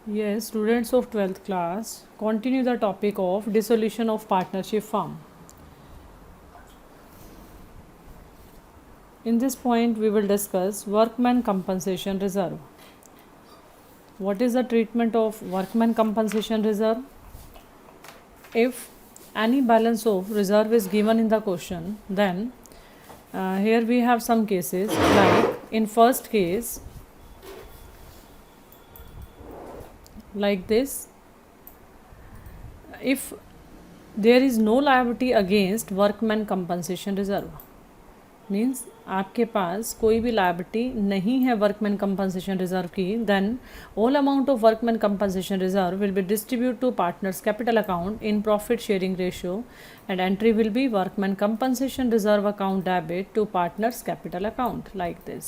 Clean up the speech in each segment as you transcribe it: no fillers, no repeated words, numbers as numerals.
Yes, students of 12th class, continue the topic of dissolution of partnership firm. In this point, we will discuss workman compensation reserve. What is the treatment of workman compensation reserve? If any balance of reserve is given in the question, then here we have some cases, like in first case, like this, if there is no liability against workman compensation reserve, means आपके पास कोई भी liability नहीं है workman compensation reserve की, then all amount of workman compensation reserve will be distribute to partners capital account in profit sharing ratio and entry will be workman compensation reserve account debit to partners capital account, like this.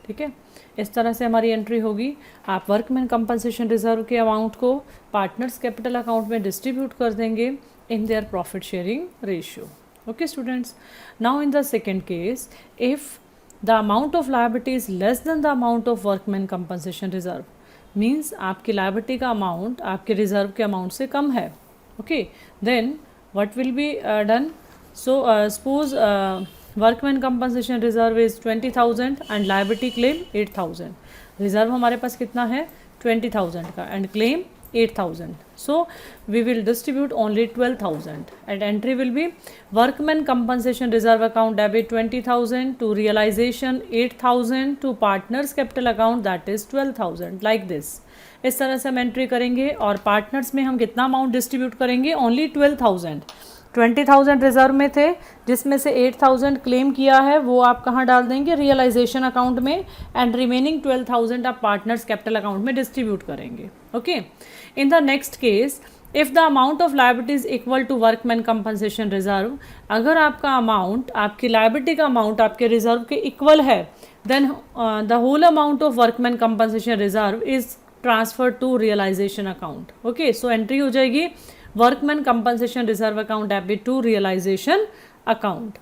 ठीक है, इस तरह से हमारी entry होगी. आप workman compensation reserve के amount को पार्टनर्स कैपिटल अकाउंट में डिस्ट्रीब्यूट कर देंगे in their profit sharing ratio. Okay students, now in the second case, if the amount of liability is less than the amount of workman compensation reserve, means आपकी liability का amount आपके reserve के amount से कम है. Okay, then what will be done? So suppose workman compensation reserve is 20,000 and liability claim 8,000. reserve हमारे पास कितना है 20,000 का and claim 8,000. So we will distribute only 12,000 and entry will be workman compensation reserve account debit 20,000 to realization 8,000 to partners capital account that is 12,000, like this. इस तरह से हम entry करेंगे और पार्टनर्स में हम कितना अमाउंट डिस्ट्रीब्यूट करेंगे, ओनली 12,000. 20,000 रिजर्व में थे जिसमें से 8,000 क्लेम किया है, वो आप कहाँ डाल देंगे, रियलाइजेशन अकाउंट में, एंड रिमेनिंग 12,000 आप पार्टनर्स कैपिटल अकाउंट में डिस्ट्रीब्यूट करेंगे. Okay, in the next case, if the amount of liability is equal to workman compensation reserve, अगर आपका अमाउंट, आपकी लायबिलिटी का अमाउंट आपके रिजर्व के इक्वल है, then the whole amount of workman compensation reserve is transfer to realisation account. Okay, so entry हो जाएगी workman compensation reserve account debit to realization account.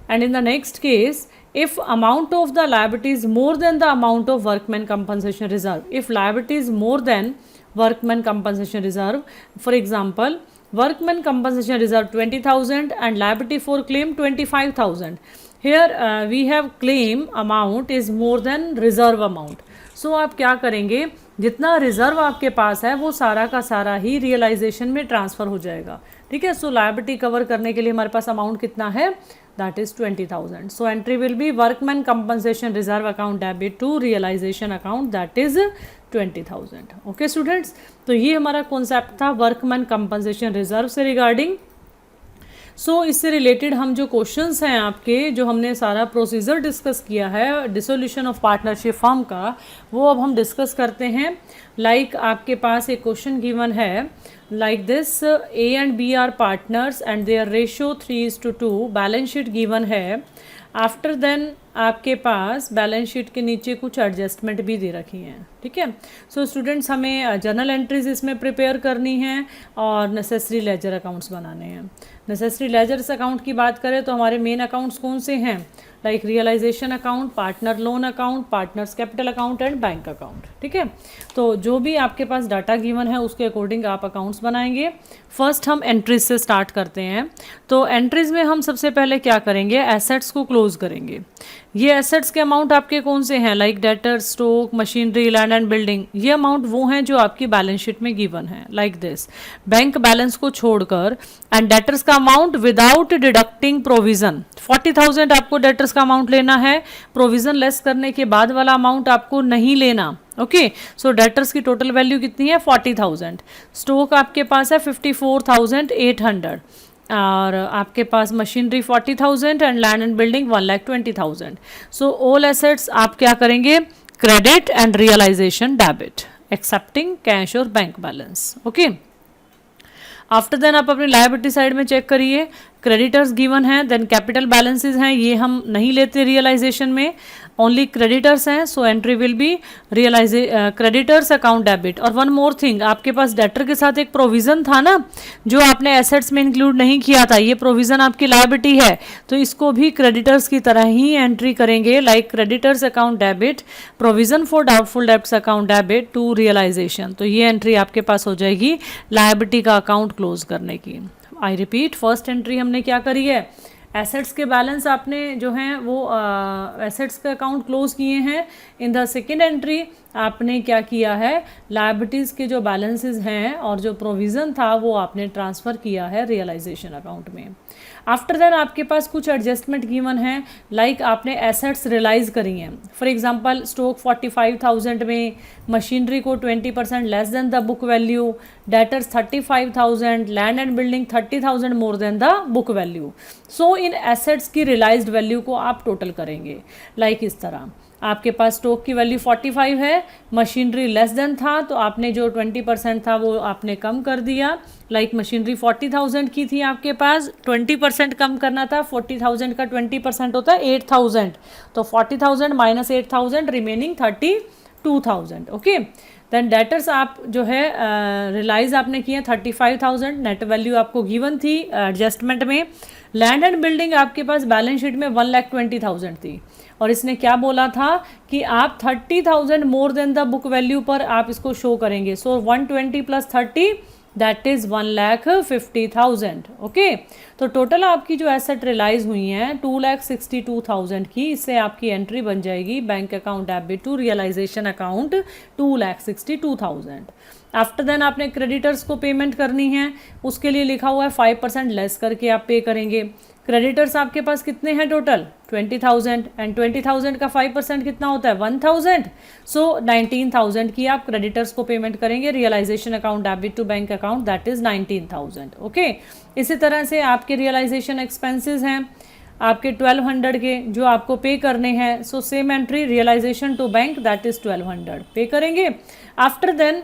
And in the next case, if amount of the liability is more than the amount of workman compensation reserve, if liability is more than workman compensation reserve, for example workman compensation reserve 20,000 and liability for claim 25,000, here we have claim amount is more than reserve amount. सो आप क्या करेंगे, जितना reserve आपके पास है वो सारा का सारा ही रियलाइजेशन में ट्रांसफ़र हो जाएगा. ठीक है, सो लायबिलिटी कवर करने के लिए हमारे पास अमाउंट कितना है, that is 20,000. So entry will be workman compensation reserve account debit to realisation account that is 20,000. Okay students, तो ये हमारा कॉन्सेप्ट था वर्कमैन कंपनसेशन रिजर्व से रिगार्डिंग. सो इससे रिलेटेड हम जो क्वेश्चंस हैं आपके, जो हमने सारा प्रोसीजर डिस्कस किया है डिसोल्यूशन ऑफ पार्टनरशिप फर्म का, वो अब हम डिस्कस करते हैं. लाइक आपके पास एक क्वेश्चन गिवन है like this, A and B are partners and their ratio 3:2, balance sheet given है. आफ्टर देन आपके पास बैलेंस शीट के नीचे कुछ एडजस्टमेंट भी दे रखी हैं. ठीक है, सो स्टूडेंट्स हमें जर्नल एंट्रीज इसमें प्रिपेयर करनी है और नेसेसरी लेजर अकाउंट्स बनाने हैं. नेसेसरी लेजर्स अकाउंट की बात करें तो हमारे मेन अकाउंट्स कौन से हैं, like realisation account, partner loan account, partners capital account and bank account. ठीक है, तो जो भी आपके पास डाटा गिवन है उसके अकॉर्डिंग आप अकाउंट्स बनाएंगे. फर्स्ट हम एंट्रीज से स्टार्ट करते हैं. तो एंट्रीज में हम सबसे पहले क्या करेंगे, एसेट्स को क्लोज करेंगे. ये एसेट्स के अमाउंट आपके कौन से हैं, like debtor, stock, machinery, land and building, ये अमाउंट वो हैं जो आपकी बैलेंस शीट में गिवन है, लाइक दिस. बैंक बैलेंस को छोड़कर एंड डेटर्स का अमाउंट विदाउट डिडक्टिंग प्रोविजन, 40,000 आपको डेटर्स का अमाउंट लेना है, प्रोविजन लेस करने के बाद वाला अमाउंट आपको नहीं लेना. ओके, सो डेटर्स की टोटल वैल्यू कितनी है 40,000. स्टॉक आपके पास है 54,800 और आपके पास machinery 40,000 and land and building 1,20,000. So all assets आप क्या करेंगे, credit and realisation debit excepting cash और bank balance. Okay, after then आप अपनी लायबिलिटी साइड में चेक करिए. क्रेडिटर्स गिवन है, देन कैपिटल बैलेंसेज हैं, ये हम नहीं लेते रियलाइजेशन में, ओनली क्रेडिटर्स हैं, सो entry will B creditors account debit. और वन मोर थिंग, आपके पास डेटर के साथ एक प्रोविजन था ना जो आपने एसेट्स में इंक्लूड नहीं किया था, ये प्रोविजन आपकी लायबिलिटी है, तो इसको भी क्रेडिटर्स की तरह ही एंट्री करेंगे, like creditors account debit, provision for doubtful debts account debit to realisation. तो ये एंट्री आपके पास हो जाएगी लायबिलिटी का अकाउंट क्लोज करने की। आई रिपीट, फर्स्ट एंट्री हमने क्या करी है, एसेट्स के बैलेंस आपने जो हैं वो एसेट्स का अकाउंट क्लोज किए हैं। इन द सेकेंड एंट्री आपने क्या किया है, लायबिलिटीज़ के जो बैलेंसेस हैं और जो प्रोविज़न था वो आपने ट्रांसफ़र किया है रियलाइजेशन अकाउंट में। आफ्टर दैट आपके पास कुछ एडजस्टमेंट गिवन है, लाइक आपने एसेट्स रियलाइज़ करी हैं। फॉर एग्जांपल स्टॉक 45,000 में, मशीनरी को 20% less than the book value, debtors 35,000, land and building 30,000 more than the book value. So in assets की रियलाइज्ड वैल्यू को आप टोटल करेंगे, लाइक इस तरह। आपके पास स्टॉक की वैल्यू 45 है, मशीनरी लेस देन था, तो आपने जो 20% था वो आपने कम कर दिया, लाइक मशीनरी 40,000 की थी आपके पास, 20% कम करना था, 40,000 का 20% होता है 8,000, तो 40,000 minus 8,000 remaining 32,000। Okay, then debtors आप जो है रियलाइज आपने किया 35,000, नेट वैल्यू आपको गिवन थी एडजस्टमेंट में। लैंड एंड बिल्डिंग आपके पास बैलेंस शीट में 1,20,000 थी, और इसने क्या बोला था कि आप 30,000 more than the book value पर आप इसको शो करेंगे। सो 120 प्लस 30 दैट इज़ 1,50,000। ओके, तो टोटल आपकी जो एसेट रियलाइज हुई हैं 2,62,000 की, इससे आपकी एंट्री बन जाएगी bank account debit to realisation account 2,62,000। After then आपने क्रेडिटर्स को पेमेंट करनी है, उसके लिए लिखा हुआ है 5% लेस करके आप पे करेंगे। क्रेडिटर्स आपके पास कितने हैं टोटल 20,000, एंड 20,000 का 5% कितना होता है 1,000, सो 19,000 की आप क्रेडिटर्स को पेमेंट करेंगे realisation account debit to bank account, that is 19,000। Okay, इसी तरह से आपके रियलाइजेशन एक्सपेंसेस हैं आपके 1,200 के जो आपको पे करने हैं, so same entry realisation to bank that is 1,200 pay करेंगे। आफ्टर देन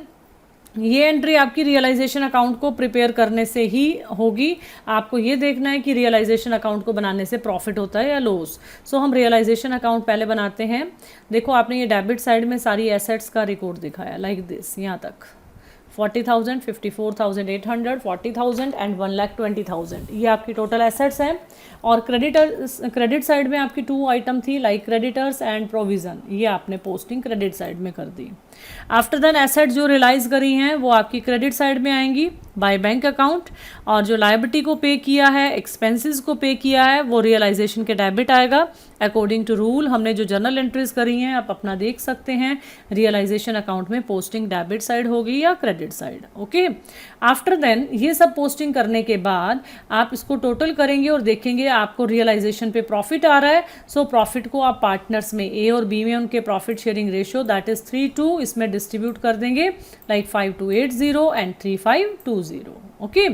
ये एंट्री आपकी रियलाइजेशन अकाउंट को प्रिपेयर करने से ही होगी। आपको ये देखना है कि रियलाइजेशन अकाउंट को बनाने से प्रॉफिट होता है या लॉस। सो हम रियलाइजेशन अकाउंट पहले बनाते हैं। देखो आपने ये डेबिट साइड में सारी एसेट्स का रिकॉर्ड दिखाया लाइक दिस, यहाँ तक 40,000, 54,800, 40,000 एंड 1,20,000 ये आपकी टोटल एसेट्स हैं। और क्रेडिट साइड में आपकी 2 आइटम थी लाइक क्रेडिटर्स एंड प्रोविज़न, ये आपने पोस्टिंग क्रेडिट साइड में कर दी। आफ्टर देन एसेट जो रियलाइज करी हैं वो आपकी क्रेडिट साइड में आएंगी बाय बैंक अकाउंट, और जो लायबिलिटी को पे किया है, एक्सपेंसेस को पे किया है, वो रियलाइजेशन के डेबिट आएगा। अकॉर्डिंग टू रूल हमने जो जर्नल एंट्रीज करी हैं आप अपना देख सकते हैं, रियलाइजेशन अकाउंट में पोस्टिंग डेबिट साइड होगी या credit side. Okay, after then ये सब पोस्टिंग करने के बाद आप इसको टोटल करेंगे और देखेंगे आपको रियलाइजेशन पे प्रॉफिट आ रहा है। सो प्रॉफिट को आप पार्टनर्स में ए और बी में उनके profit sharing ratio that is 3:2 इसमें डिस्ट्रीब्यूट कर देंगे, लाइक 5280 एंड 3520। ओके,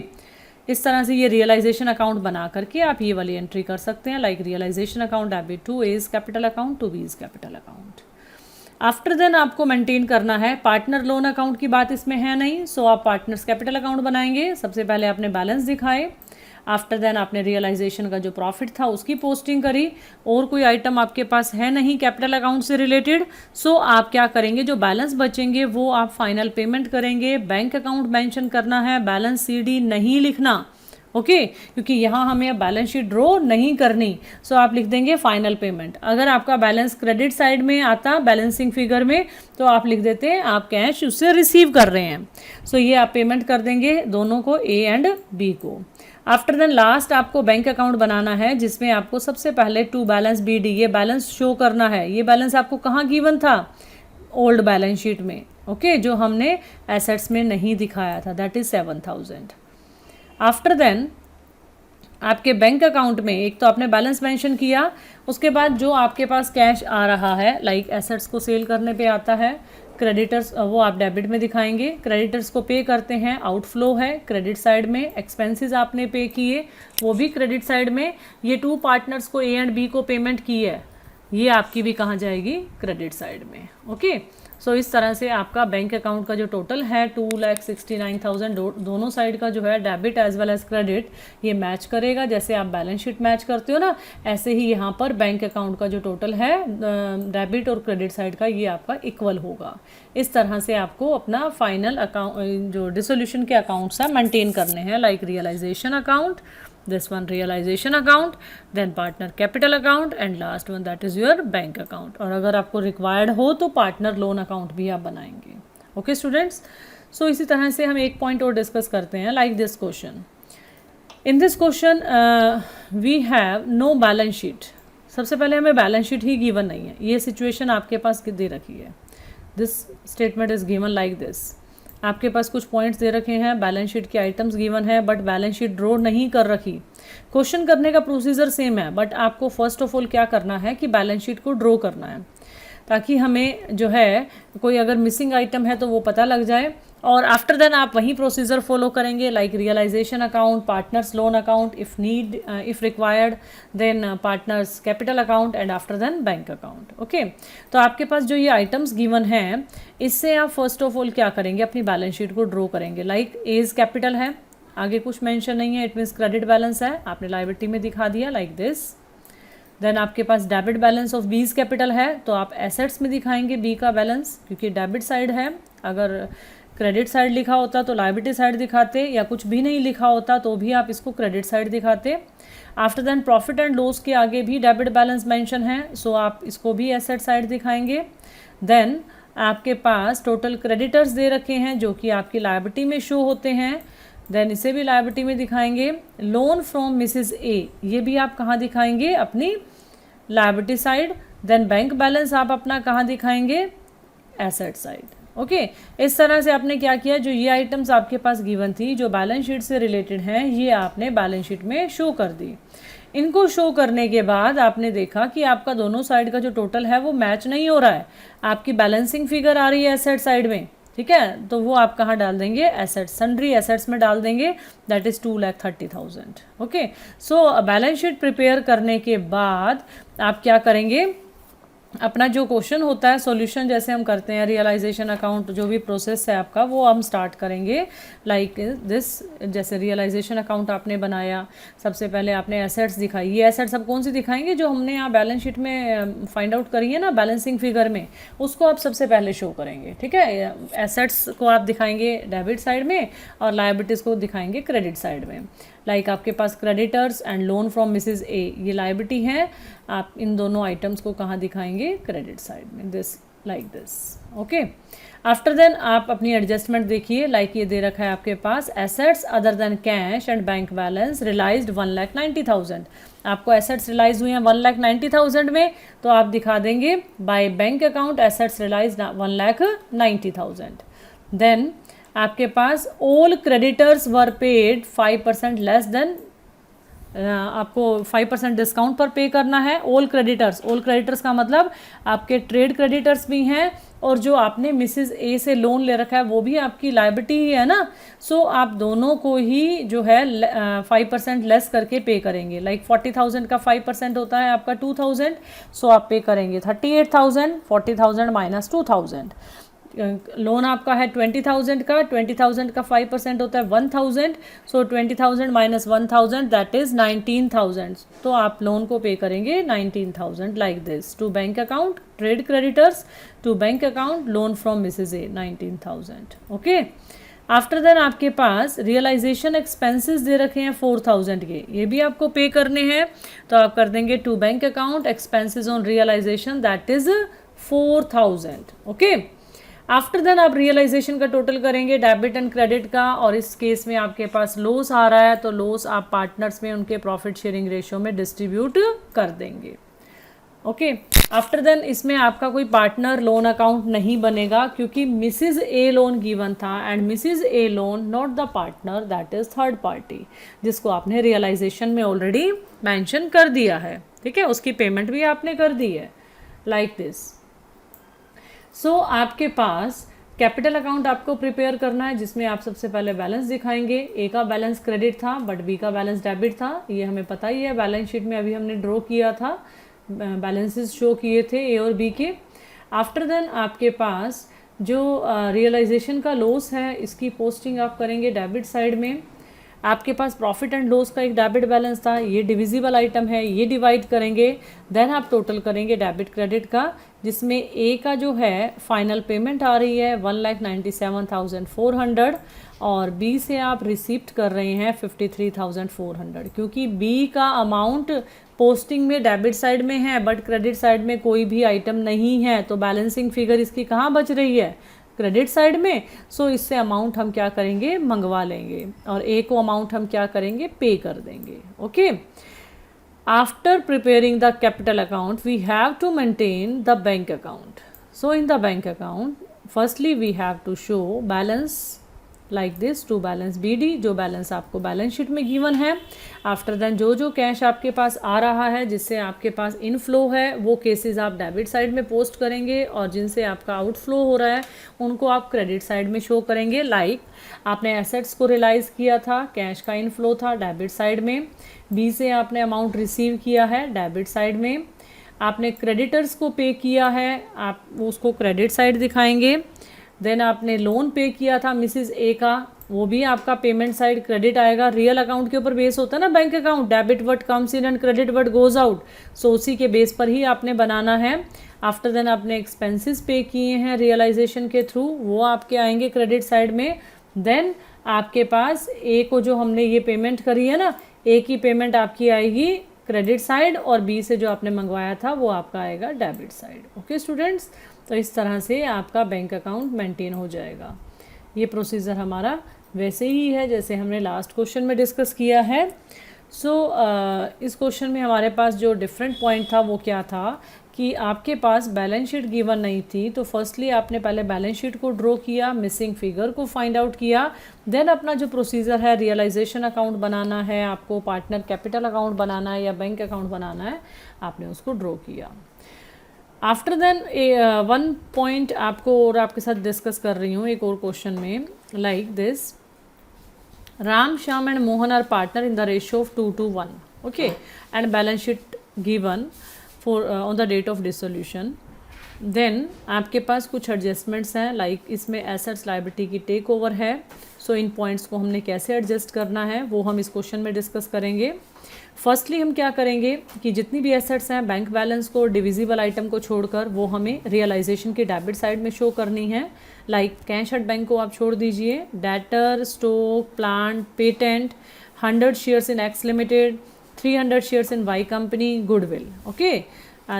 इस तरह से ये रियलाइजेशन अकाउंट बना करके आप ये वाली एंट्री कर सकते हैं, like realisation account debit to A is capital account to B is capital account. After then आपको मेंटेन करना है पार्टनर लोन अकाउंट की बात इसमें है नहीं, सो आप पार्टनर्स कैपिटल अकाउंट बनाएंगे। सबसे पहले आपने बैलेंस दिखाए, आफ्टर देन आपने रियलाइजेशन का जो प्रॉफिट था उसकी पोस्टिंग करी, और कोई आइटम आपके पास है नहीं कैपिटल अकाउंट से रिलेटेड, सो आप क्या करेंगे जो बैलेंस बचेंगे वो आप फाइनल पेमेंट करेंगे। बैंक अकाउंट मेंशन करना है, बैलेंस सीडी नहीं लिखना। ओके, क्योंकि यहाँ हमें अब बैलेंस शीट ड्रॉ नहीं करनी, सो आप लिख देंगे फाइनल पेमेंट। अगर आपका बैलेंस क्रेडिट साइड में आता बैलेंसिंग फिगर में तो आप लिख देते हैं आप कैश उससे रिसीव कर रहे हैं, सो ये आप पेमेंट कर देंगे दोनों को, ए एंड बी को। आफ्टर देन लास्ट आपको बैंक अकाउंट बनाना है जिसमें आपको सबसे पहले टू बैलेंस बी डी ये बैलेंस शो करना है। ये बैलेंस आपको कहाँ गिवन था, ओल्ड बैलेंस शीट में। ओके, जो हमने एसेट्स में नहीं दिखाया था, दैट इज 7,000। आफ्टर देन आपके बैंक अकाउंट में एक तो आपने बैलेंस मेंशन किया, उसके बाद जो आपके पास कैश आ रहा है लाइक एसेट्स को सेल करने पे आता है, क्रेडिटर्स वो आप डेबिट में दिखाएंगे। क्रेडिटर्स को पे करते हैं, आउटफ्लो है क्रेडिट साइड में, एक्सपेंसेस आपने पे किए वो भी क्रेडिट साइड में। ये 2 पार्टनर्स को ए एंड बी को पेमेंट की है, ये आपकी भी कहाँ जाएगी क्रेडिट साइड में। ओके, सो इस तरह से आपका बैंक अकाउंट का जो टोटल है 2,69,000 दोनों साइड का जो है debit as well as credit ये मैच करेगा। जैसे आप बैलेंस शीट मैच करते हो ना, ऐसे ही यहाँ पर बैंक अकाउंट का जो टोटल है डेबिट और क्रेडिट साइड का ये आपका इक्वल होगा। इस तरह से आपको अपना फाइनल अकाउंट जो डिसोल्यूशन के अकाउंट्स है मेंटेन करने हैं, like realisation account, this one realization account, then partner capital account and last one that is your bank account। और अगर आपको रिक्वायर्ड हो तो पार्टनर लोन अकाउंट भी आप बनाएंगे। ओके स्टूडेंट्स, सो इसी तरह से हम एक पॉइंट और डिस्कस करते हैं, like this question. In this question we have no balance sheet. सबसे पहले हमें बैलेंस शीट ही गिवन नहीं है, ये सिचुएशन आपके पास दे रखी है। This statement is given like this, आपके पास कुछ पॉइंट्स दे रखे हैं, बैलेंस शीट के आइटम्स गिवन है बट बैलेंस शीट ड्रॉ नहीं कर रखी। क्वेश्चन करने का प्रोसीजर सेम है बट आपको फर्स्ट ऑफ ऑल क्या करना है कि बैलेंस शीट को ड्रॉ करना है, ताकि हमें जो है कोई अगर मिसिंग आइटम है तो वो पता लग जाए। और आफ्टर देन आप वही प्रोसीजर फॉलो करेंगे, like realisation account, partners loan account, if required then partners capital account and after then bank account. Okay, तो आपके पास जो ये आइटम्स गिवन हैं इससे आप फर्स्ट ऑफ ऑल क्या करेंगे, अपनी बैलेंस शीट को ड्रॉ करेंगे। लाइक एज कैपिटल है, आगे कुछ मेंशन नहीं है, इट मीन्स क्रेडिट बैलेंस है, आपने लायबिलिटी में दिखा दिया लाइक दिस। देन आपके पास debit balance of B's capital है तो आप एसेट्स में दिखाएंगे बी का बैलेंस, क्योंकि डेबिट साइड है। अगर क्रेडिट साइड लिखा होता तो लायबिलिटी साइड दिखाते, या कुछ भी नहीं लिखा होता तो भी आप इसको क्रेडिट साइड दिखाते। After then profit and loss के आगे भी डेबिट बैलेंस मेंशन है, सो आप इसको भी एसेट साइड दिखाएंगे। देन आपके पास टोटल क्रेडिटर्स दे रखे हैं जो कि आपकी लायबिलिटी में शो होते हैं, देन इसे भी लायबिलिटी में दिखाएंगे। लोन फ्रॉम मिसेस ए, ये भी आप कहाँ दिखाएंगे, अपनी liability side. Then bank balance आप अपना कहाँ दिखाएंगे, एसेट साइड। ओके, इस तरह से आपने क्या किया, जो ये आइटम्स आपके पास गिवन थी जो बैलेंस शीट से रिलेटेड हैं, ये आपने बैलेंस शीट में शो कर दी। इनको शो करने के बाद आपने देखा कि आपका दोनों साइड का जो टोटल है वो मैच नहीं हो रहा है, आपकी बैलेंसिंग फिगर आ रही है एसेट साइड में, ठीक है, तो वो आप कहाँ डाल देंगे, एसेट्स, सन्ड्री एसेट्स में डाल देंगे, that is 2,30,000। Okay, so balance sheet prepare करने के बाद आप क्या करेंगे, अपना जो क्वेश्चन होता है सॉल्यूशन जैसे हम करते हैं, रियलाइजेशन अकाउंट जो भी प्रोसेस है आपका वो हम स्टार्ट करेंगे लाइक दिस। जैसे रियलाइजेशन अकाउंट आपने बनाया, सबसे पहले आपने एसेट्स दिखाई, ये एसेट्स अब कौन सी दिखाएंगे, जो हमने यहाँ बैलेंस शीट में फाइंड आउट करी है ना बैलेंसिंग फिगर में, उसको आप सबसे पहले शो करेंगे। ठीक है, एसेट्स को आप दिखाएंगे डेबिट साइड में और लायबिलिटीज़ को दिखाएंगे क्रेडिट साइड में। लाइक आपके पास creditors and loan from Mrs A ये लायबिलिटी है, आप इन दोनों आइटम्स को कहाँ दिखाएंगे, क्रेडिट साइड में, this like this. Okay, after then आप अपनी एडजस्टमेंट देखिए, लाइक ये दे रखा है आपके पास, assets other than cash and bank balance realised 1,90,000। आपको एसेट्स रियलाइज हुए हैं 1,90,000 में, तो आप दिखा देंगे by bank account assets realised 1,90,000। Then आपके पास all creditors were paid 5% less than, आपको 5% डिस्काउंट पर पे करना है। ऑल क्रेडिटर्स का मतलब आपके ट्रेड क्रेडिटर्स भी हैं और जो आपने मिसेस ए से लोन ले रखा है वो भी आपकी लायबिलिटी ही है ना, सो आप दोनों को ही जो है 5% लेस करके पे करेंगे। लाइक 40,000 का 5% होता है आपका 2,000, सो आप पे करेंगे 38,000, 40,000 माइनस 2,000। लोन आपका है 20,000 का, 20,000 का 5% होता है 1,000, सो 20,000 माइनस 1,000 दैट इज़ 19,000। तो आप लोन को पे करेंगे 19,000 like this, to bank account trade creditors, to bank account loan from Mrs A 19,000। Okay, after then आपके पास रियलाइजेशन एक्सपेंसेस दे रखे हैं 4,000 के, ये भी आपको पे करने हैं, तो आप कर देंगे to bank account expenses on realisation that is 4,000। Okay, after then आप रियलाइजेशन का टोटल करेंगे डेबिट एंड क्रेडिट का, और इस केस में आपके पास लॉस आ रहा है तो लॉस आप पार्टनर्स में उनके प्रॉफिट शेयरिंग रेशियो में डिस्ट्रीब्यूट कर देंगे। ओके, आफ्टर देन इसमें आपका कोई पार्टनर लोन अकाउंट नहीं बनेगा क्योंकि मिसेस ए लोन गिवन था and Mrs A loan not the partner that is third party, जिसको आपने रियलाइजेशन में ऑलरेडी मेंशन कर दिया है। ठीक है, उसकी पेमेंट भी आपने कर दी है लाइक दिस। सो आपके पास कैपिटल अकाउंट आपको प्रिपेयर करना है जिसमें आप सबसे पहले बैलेंस दिखाएंगे। ए का बैलेंस क्रेडिट था बट बी का बैलेंस डेबिट था, ये हमें पता ही है, बैलेंस शीट में अभी हमने ड्रॉ किया था, बैलेंसेस शो किए थे ए और बी के। आफ्टर देन आपके पास जो रियलाइजेशन का लॉस है इसकी पोस्टिंग आप करेंगे डेबिट साइड में। आपके पास प्रॉफिट एंड लॉस का एक डेबिट बैलेंस था, ये डिविजिबल आइटम है, ये डिवाइड करेंगे, देन आप टोटल करेंगे डेबिट क्रेडिट का, जिसमें ए का जो है फाइनल पेमेंट आ रही है 1,97,400 और बी से आप रिसिप्ट कर रहे हैं 53,400, क्योंकि बी का अमाउंट पोस्टिंग में डेबिट साइड में है बट क्रेडिट साइड में कोई भी आइटम नहीं है, तो बैलेंसिंग फिगर इसकी कहाँ बच रही है, क्रेडिट साइड में। सो इससे अमाउंट हम क्या करेंगे, मंगवा लेंगे और ए को अमाउंट हम क्या करेंगे, पे कर देंगे। Okay, after preparing the capital account we have to maintain the bank account. So in the bank account firstly we have to show balance like this to balance BD, जो balance आपको balance sheet में given है। After then जो cash आपके पास आ रहा है जिससे आपके पास इनफ्लो है वो केसेस आप डेबिट साइड में पोस्ट करेंगे और जिनसे आपका आउटफ्लो हो रहा है उनको आप क्रेडिट साइड में शो करेंगे। लाइक आपने एसेट्स को रियलाइज़ किया था, कैश का इनफ्लो था डेबिट साइड में, बी से आपने अमाउंट रिसीव किया है डेबिट साइड में, आपने क्रेडिटर्स को पे किया है आप उसको क्रेडिट साइड दिखाएंगे, देन आपने लोन पे किया था मिसिस ए का, वो भी आपका पेमेंट साइड क्रेडिट आएगा। रियल अकाउंट के ऊपर बेस होता है ना bank account, debit what comes in and credit what goes out, so उसी के बेस पर ही आपने बनाना है। आफ्टर देन आपने एक्सपेंसेस पे किए हैं रियलाइजेशन के थ्रू, वो आपके आएंगे क्रेडिट साइड में। देन आपके पास ए को जो हमने ये पेमेंट करी है ना, ए की पेमेंट आपकी आएगी क्रेडिट साइड और बी से जो आपने मंगवाया था वो आपका आएगा डेबिट साइड। ओके स्टूडेंट्स, तो इस तरह से आपका बैंक अकाउंट मेंटेन हो जाएगा। ये प्रोसीजर हमारा वैसे ही है जैसे हमने लास्ट क्वेश्चन में डिस्कस किया है। इस क्वेश्चन में हमारे पास जो डिफरेंट पॉइंट था वो क्या था कि आपके पास बैलेंस शीट गिवन नहीं थी, तो फर्स्टली आपने पहले बैलेंस शीट को ड्रॉ किया, मिसिंग फिगर को फाइंड आउट किया, देन अपना जो प्रोसीजर है रियलाइजेशन अकाउंट बनाना है, आपको पार्टनर कैपिटल अकाउंट बनाना है या बैंक अकाउंट बनाना है, आपने उसको ड्रॉ किया। आफ्टर देन वन पॉइंट आपको और आपके साथ डिस्कस कर रही हूँ एक और क्वेश्चन में, like this Ram, Shyam and Mohan are partner in the ratio of 2:1. Okay, and balance sheet given for on the date of dissolution. Then आपके पास कुछ एडजस्टमेंट्स हैं, लाइक इसमें एसेट्स लायबिलिटी की टेक ओवर है। So इन points को हमने कैसे adjust करना है वो हम इस क्वेश्चन में डिस्कस करेंगे। फर्स्टली हम क्या करेंगे कि जितनी भी एसेट्स हैं बैंक बैलेंस को डिविजिबल आइटम को छोड़कर वो हमें रियलाइजेशन की डेबिट साइड में शो करनी है। लाइक कैश एट बैंक को आप छोड़ दीजिए, debtor, stock, plant, patent, 100 shares in X limited, 300 shares in Y company, goodwill. Okay,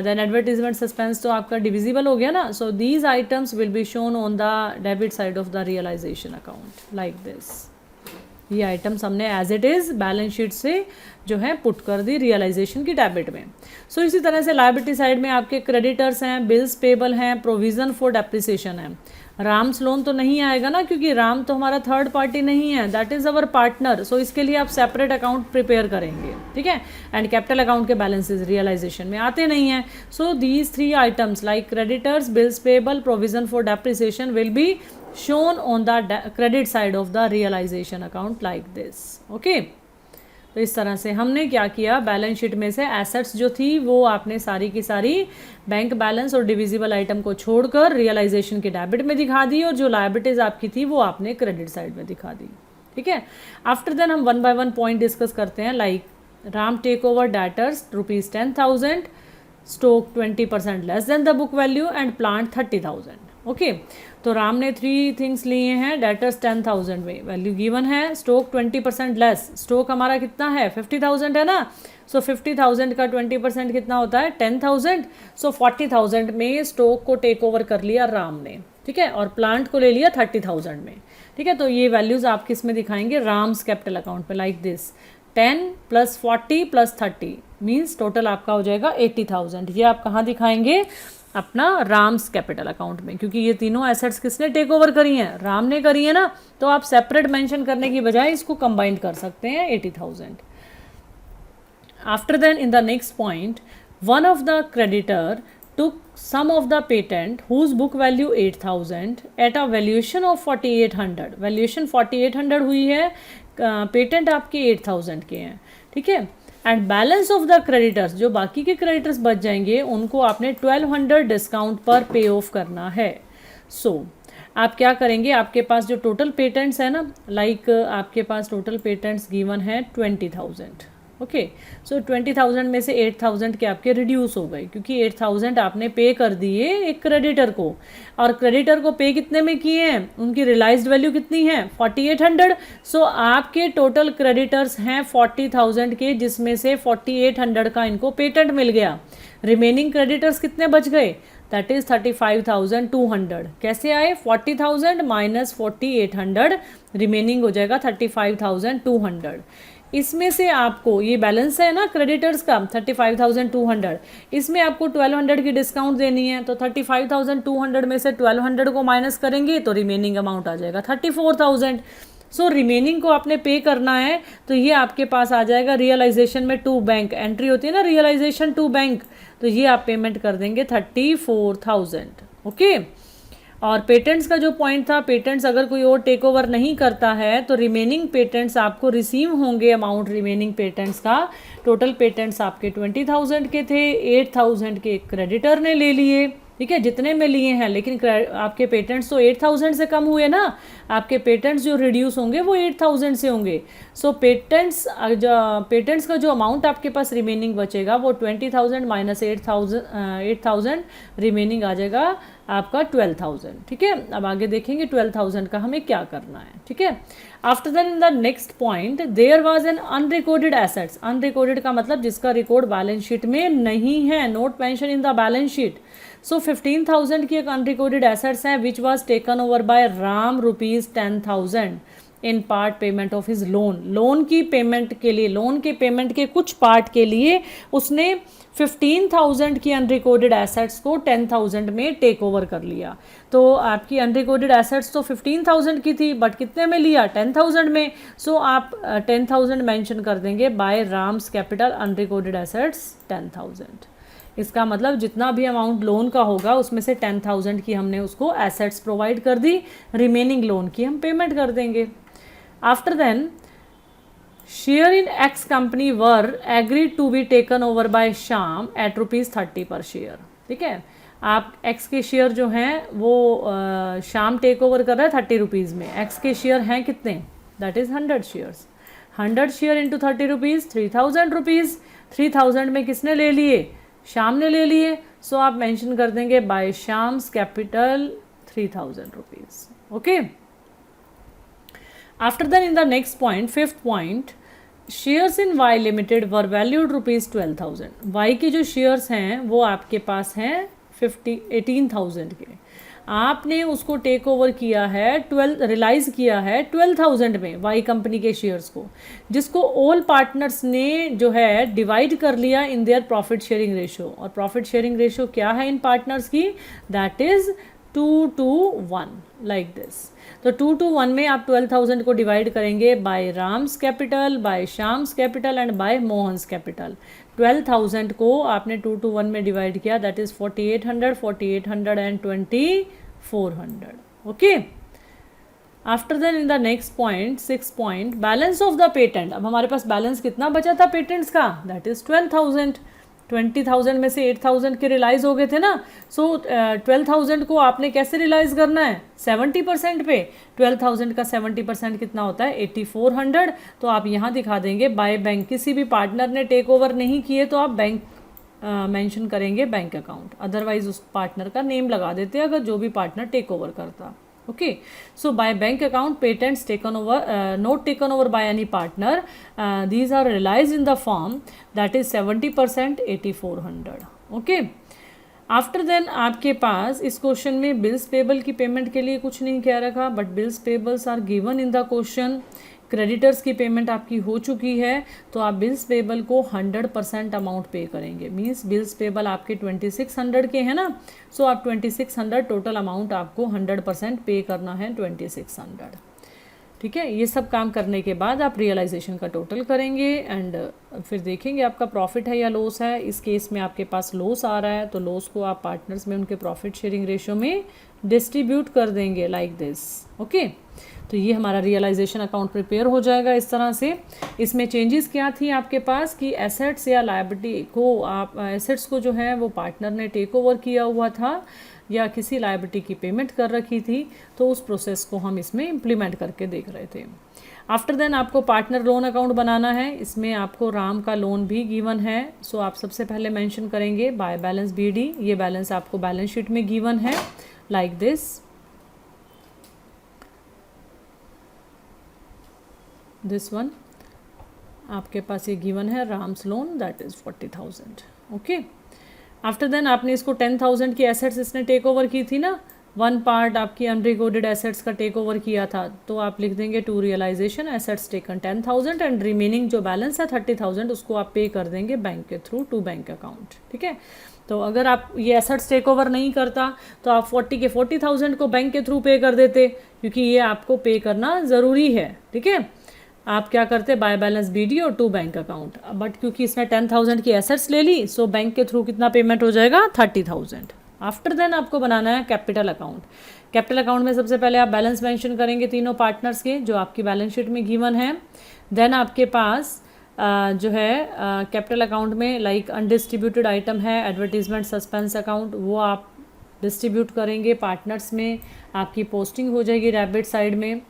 then advertisement suspense तो आपका डिविजिबल हो गया ना। So these items will be shown on the debit side of the realisation account like this. ये items हमने as it is balance sheet से जो है पुट कर दी रियलाइजेशन की डेबिट में। सो इसी तरह से लायबिलिटी साइड में आपके क्रेडिटर्स हैं, बिल्स पेबल हैं, प्रोविज़न फॉर डेप्रिसिएशन है। राम्स लोन तो नहीं आएगा ना, क्योंकि राम तो हमारा थर्ड पार्टी नहीं है, दैट इज़ अवर पार्टनर। सो इसके लिए आप सेपरेट अकाउंट प्रिपेयर करेंगे, ठीक है। एंड कैपिटल अकाउंट के बैलेंसेज रियलाइजेशन में आते नहीं हैं। So these 3 items like creditors, bills payable, provision for depreciation will be shown on the credit side of the realization account like this. Okay, तो इस तरह से हमने क्या किया, बैलेंस शीट में से एसेट्स जो थी वो आपने सारी की सारी बैंक बैलेंस और डिविजिबल आइटम को छोड़कर रियलाइजेशन के डेबिट में दिखा दी और जो लायबिलिटीज आपकी थी वो आपने क्रेडिट साइड में दिखा दी, ठीक है। आफ्टर देन हम 1 by 1 पॉइंट डिस्कस करते हैं। Like Ram take over debtors ₹10,000, stock 20% less than the book value and plant 30,000। Okay, तो राम ने 3 थिंग्स लिए हैं, डेटर्स 10,000 में वैल्यू गिवन है, स्टॉक 20% लेस, स्टॉक हमारा कितना है 50,000 है ना। सो 50,000 का 20% कितना होता है 10,000। सो 40,000 में स्टॉक को टेक ओवर कर लिया राम ने, ठीक है, और प्लांट को ले लिया 30,000 में, ठीक है। तो ये वैल्यूज आप किस में दिखाएंगे, राम्स कैपिटल अकाउंट में, लाइक दिस 10 + 40 + 30 मीन्स टोटल आपका हो जाएगा 80,000। ये आप कहाँ दिखाएंगे, अपना राम्स कैपिटल अकाउंट में, क्योंकि ये तीनों एसेट्स किसने टेक ओवर करी हैं, राम ने करी है ना। तो आप सेपरेट मेंशन करने की बजाय इसको कंबाइन कर सकते हैं 80,000। After then in the next point, one of the creditor took some of the patent whose book value 8,000 at a valuation of 4,800। Valuation 4,800 हुई है, पेटेंट आपके 8,000 के हैं, ठीक है। And balance of the creditors, जो बाकी के क्रेडिटर्स बच जाएंगे उनको आपने 1200 डिस्काउंट पर पे ऑफ करना है। सो आप क्या करेंगे, आपके पास जो टोटल पेटेंट्स है ना, लाइक आपके पास टोटल पेटेंट्स गिवन है 20,000। ओके, सो 20,000 में से 8,000 के आपके रिड्यूस हो गए, क्योंकि 8,000 आपने पे कर दिए एक क्रेडिटर को, और क्रेडिटर को पे कितने में किए हैं, उनकी रियलाइज्ड वैल्यू कितनी है 4800। सो आपके टोटल क्रेडिटर्स हैं 40,000 के, जिसमें से 4800 का इनको पेटेंट मिल गया। रिमेनिंग क्रेडिटर्स कितने बच गए, दैट इज 35,200। कैसे आए, 40,000 माइनस 4800, रिमेनिंग हो जाएगा 35,200। इसमें से आपको ये बैलेंस है ना क्रेडिटर्स का 35,200, इसमें आपको 1200 की डिस्काउंट देनी है, तो 35,200 में से 1200 को माइनस करेंगे तो रिमेनिंग अमाउंट आ जाएगा 34,000। सो रिमेनिंग को आपने पे करना है, तो ये आपके पास आ जाएगा रियलाइजेशन में टू बैंक एंट्री होती है ना, रियलाइजेशन टू बैंक, तो ये आप पेमेंट कर देंगे 34,000। ओके, और पेटेंट्स का जो पॉइंट था, पेटेंट्स अगर कोई और टेक ओवर नहीं करता है तो रिमेनिंग पेटेंट्स आपको रिसीव होंगे। अमाउंट रिमेनिंग पेटेंट्स का, टोटल पेटेंट्स आपके 20,000 के थे, 8,000 के क्रेडिटर ने ले लिए, ठीक है, जितने में लिए हैं, लेकिन आपके पेटेंट्स तो 8,000 से कम हुए ना, आपके पेटेंट्स जो रिड्यूस होंगे वो 8,000 से होंगे। सो पेटेंट्स का जो अमाउंट आपके पास रिमेनिंग बचेगा वो 20,000 माइनस 8,000 रिमेनिंग आ जाएगा आपका 12,000। ठीक है, अब आगे देखेंगे 12,000 का हमें क्या करना है। ठीक है, after then in the next point, there was an unrecorded assets. Unrecorded का मतलब जिसका रिकॉर्ड बैलेंस शीट में नहीं है, not mention in the balance sheet. So 15,000 की एक अनरिकॉर्डेड एसेट्स है which was taken over by Ram ₹10,000 in part payment of his loan. Loan की पेमेंट के लिए, लोन के पेमेंट के कुछ पार्ट के लिए उसने 15,000 की अनरिकॉर्डेड एसेट्स को 10,000 में टेक ओवर कर लिया। तो आपकी अनरिकॉर्डेड एसेट्स तो 15,000 की थी, बट कितने में लिया, 10,000 में। सो आप 10,000 मेंशन कर देंगे by Ram's capital unrecorded assets 10,000। इसका मतलब जितना भी अमाउंट लोन का होगा उसमें से 10,000 की हमने उसको एसेट्स प्रोवाइड कर दी, रिमेनिंग लोन की हम पेमेंट कर देंगे। After then share in X company were agreed to be taken over by Shyam at ₹30 per share. ठीक है, आप एक्स के शेयर जो हैं वो श्याम टेक ओवर कर रहा है ₹30 में। एक्स के शेयर हैं कितने, that is 100 shares. 100 share into ₹30, ₹3,000। 3,000 में किसने ले लिए, श्याम ने ले लिए। सो आप मेंशन कर देंगे by Shyam's capital ₹3,000। Okay, after then in the next point, fifth point, shares in Y limited were valued ₹12,000। Y के जो शेयर्स हैं वो आपके पास हैं 18,000 के, आपने उसको टेक ओवर किया है, रियलाइज किया है 12,000 में वाई कंपनी के शेयर्स को, जिसको ऑल पार्टनर्स ने जो है डिवाइड कर लिया in their profit sharing ratio. और प्रॉफिट शेयरिंग रेशो क्या है इन पार्टनर्स की, दैट इज 2:1, लाइक दिस। तो 2:1 में आप 12,000 को डिवाइड करेंगे by Ram's capital, by Shyam's capital and by Mohan's capital. 12,000 को आपने 2:1 में डिवाइड किया, that is 4,800, 4,800 and 2,400। Okay, after then in the next point, 6th point, balance of the patent. अब हमारे पास बैलेंस कितना बचा था पेटेंट्स का, दैट इज 12,000। 20,000 में से 8,000 के रियलाइज हो गए थे ना। सो 12,000 को आपने कैसे रियलाइज करना है, 70% पे। 12,000 का 70% कितना होता है, 8,400। तो आप यहाँ दिखा देंगे बाय बैंक, किसी भी पार्टनर ने टेक ओवर नहीं किए तो आप बैंक मेंशन करेंगे बैंक अकाउंट, अदरवाइज उस पार्टनर का नेम लगा देते हैं अगर जो भी पार्टनर टेक ओवर करता। Okay, so by bank account patents taken over, not taken over by any partner, these are realized in the form, that is 70%, 8,400. Okay, after then आपके पास इस क्वेश्चन में बिल्स पेबल की payment के लिए कुछ नहीं कह रखा, but bills payables are given in the question. Creditors की पेमेंट आपकी हो चुकी है, तो आप बिल्स पेबल को 100% अमाउंट पे करेंगे। मींस बिल्स पेबल आपके 2600 के हैं ना, सो आप 2600 टोटल अमाउंट आपको 100% पे करना है, 2600। ठीक है। ये सब काम करने के बाद आप रियलाइजेशन का टोटल करेंगे एंड फिर देखेंगे आपका प्रॉफिट है या लॉस है। इस केस में आपके पास लॉस आ रहा है तो लॉस को आप पार्टनर्स में उनके प्रॉफिट शेयरिंग रेशियो में डिस्ट्रीब्यूट कर देंगे लाइक दिस। ओके, तो ये हमारा रियलाइजेशन अकाउंट प्रिपेयर हो जाएगा इस तरह से। इसमें चेंजेस क्या थी आपके पास कि एसेट्स या लायबिलिटी को आप एसेट्स को जो है वो पार्टनर ने टेक ओवर किया हुआ था या किसी लायबिलिटी की पेमेंट कर रखी थी, तो उस प्रोसेस को हम इसमें इम्प्लीमेंट करके देख रहे थे। आफ्टर देन आपको पार्टनर लोन अकाउंट बनाना है। इसमें आपको राम का लोन भी गिवन है, सो आप सबसे पहले मेंशन करेंगे बाय बैलेंस BD। ये बैलेंस आपको बैलेंस शीट में गिवन है लाइक दिस वन आपके पास ये गिवन है Ram's loan that is 40,000। Okay, after then आपने इसको 10,000 की एसेट्स इसने टेक ओवर की थी ना, वन पार्ट आपकी अनरिकॉर्डेड एसेट्स का टेक ओवर किया था, तो आप लिख देंगे to realisation assets taken 10,000 and remaining जो बैलेंस है 30,000 उसको आप पे कर देंगे बैंक के थ्रू टू बैंक अकाउंट। ठीक है, तो अगर आप ये एसेट्स टेक ओवर नहीं करता तो आप 40 के 40,000 को बैंक के थ्रू पे कर देते, क्योंकि ये आपको पे करना ज़रूरी है। ठीक है, आप क्या करते बाय बैलेंस BD और टू बैंक अकाउंट, बट क्योंकि इसने 10,000 की एसेट्स ले ली सो बैंक के थ्रू कितना पेमेंट हो जाएगा 30,000। आफ्टर देन आपको बनाना है कैपिटल अकाउंट। कैपिटल अकाउंट में सबसे पहले आप बैलेंस मेंशन करेंगे तीनों पार्टनर्स के जो आपकी बैलेंस शीट में गिवन है। देन आपके पास जो है कैपिटल अकाउंट में लाइक अनडिस्ट्रीब्यूटेड आइटम है एडवर्टीजमेंट सस्पेंस अकाउंट, वो आप डिस्ट्रीब्यूट करेंगे पार्टनर्स में, आपकी पोस्टिंग हो जाएगी डेबिट साइड में।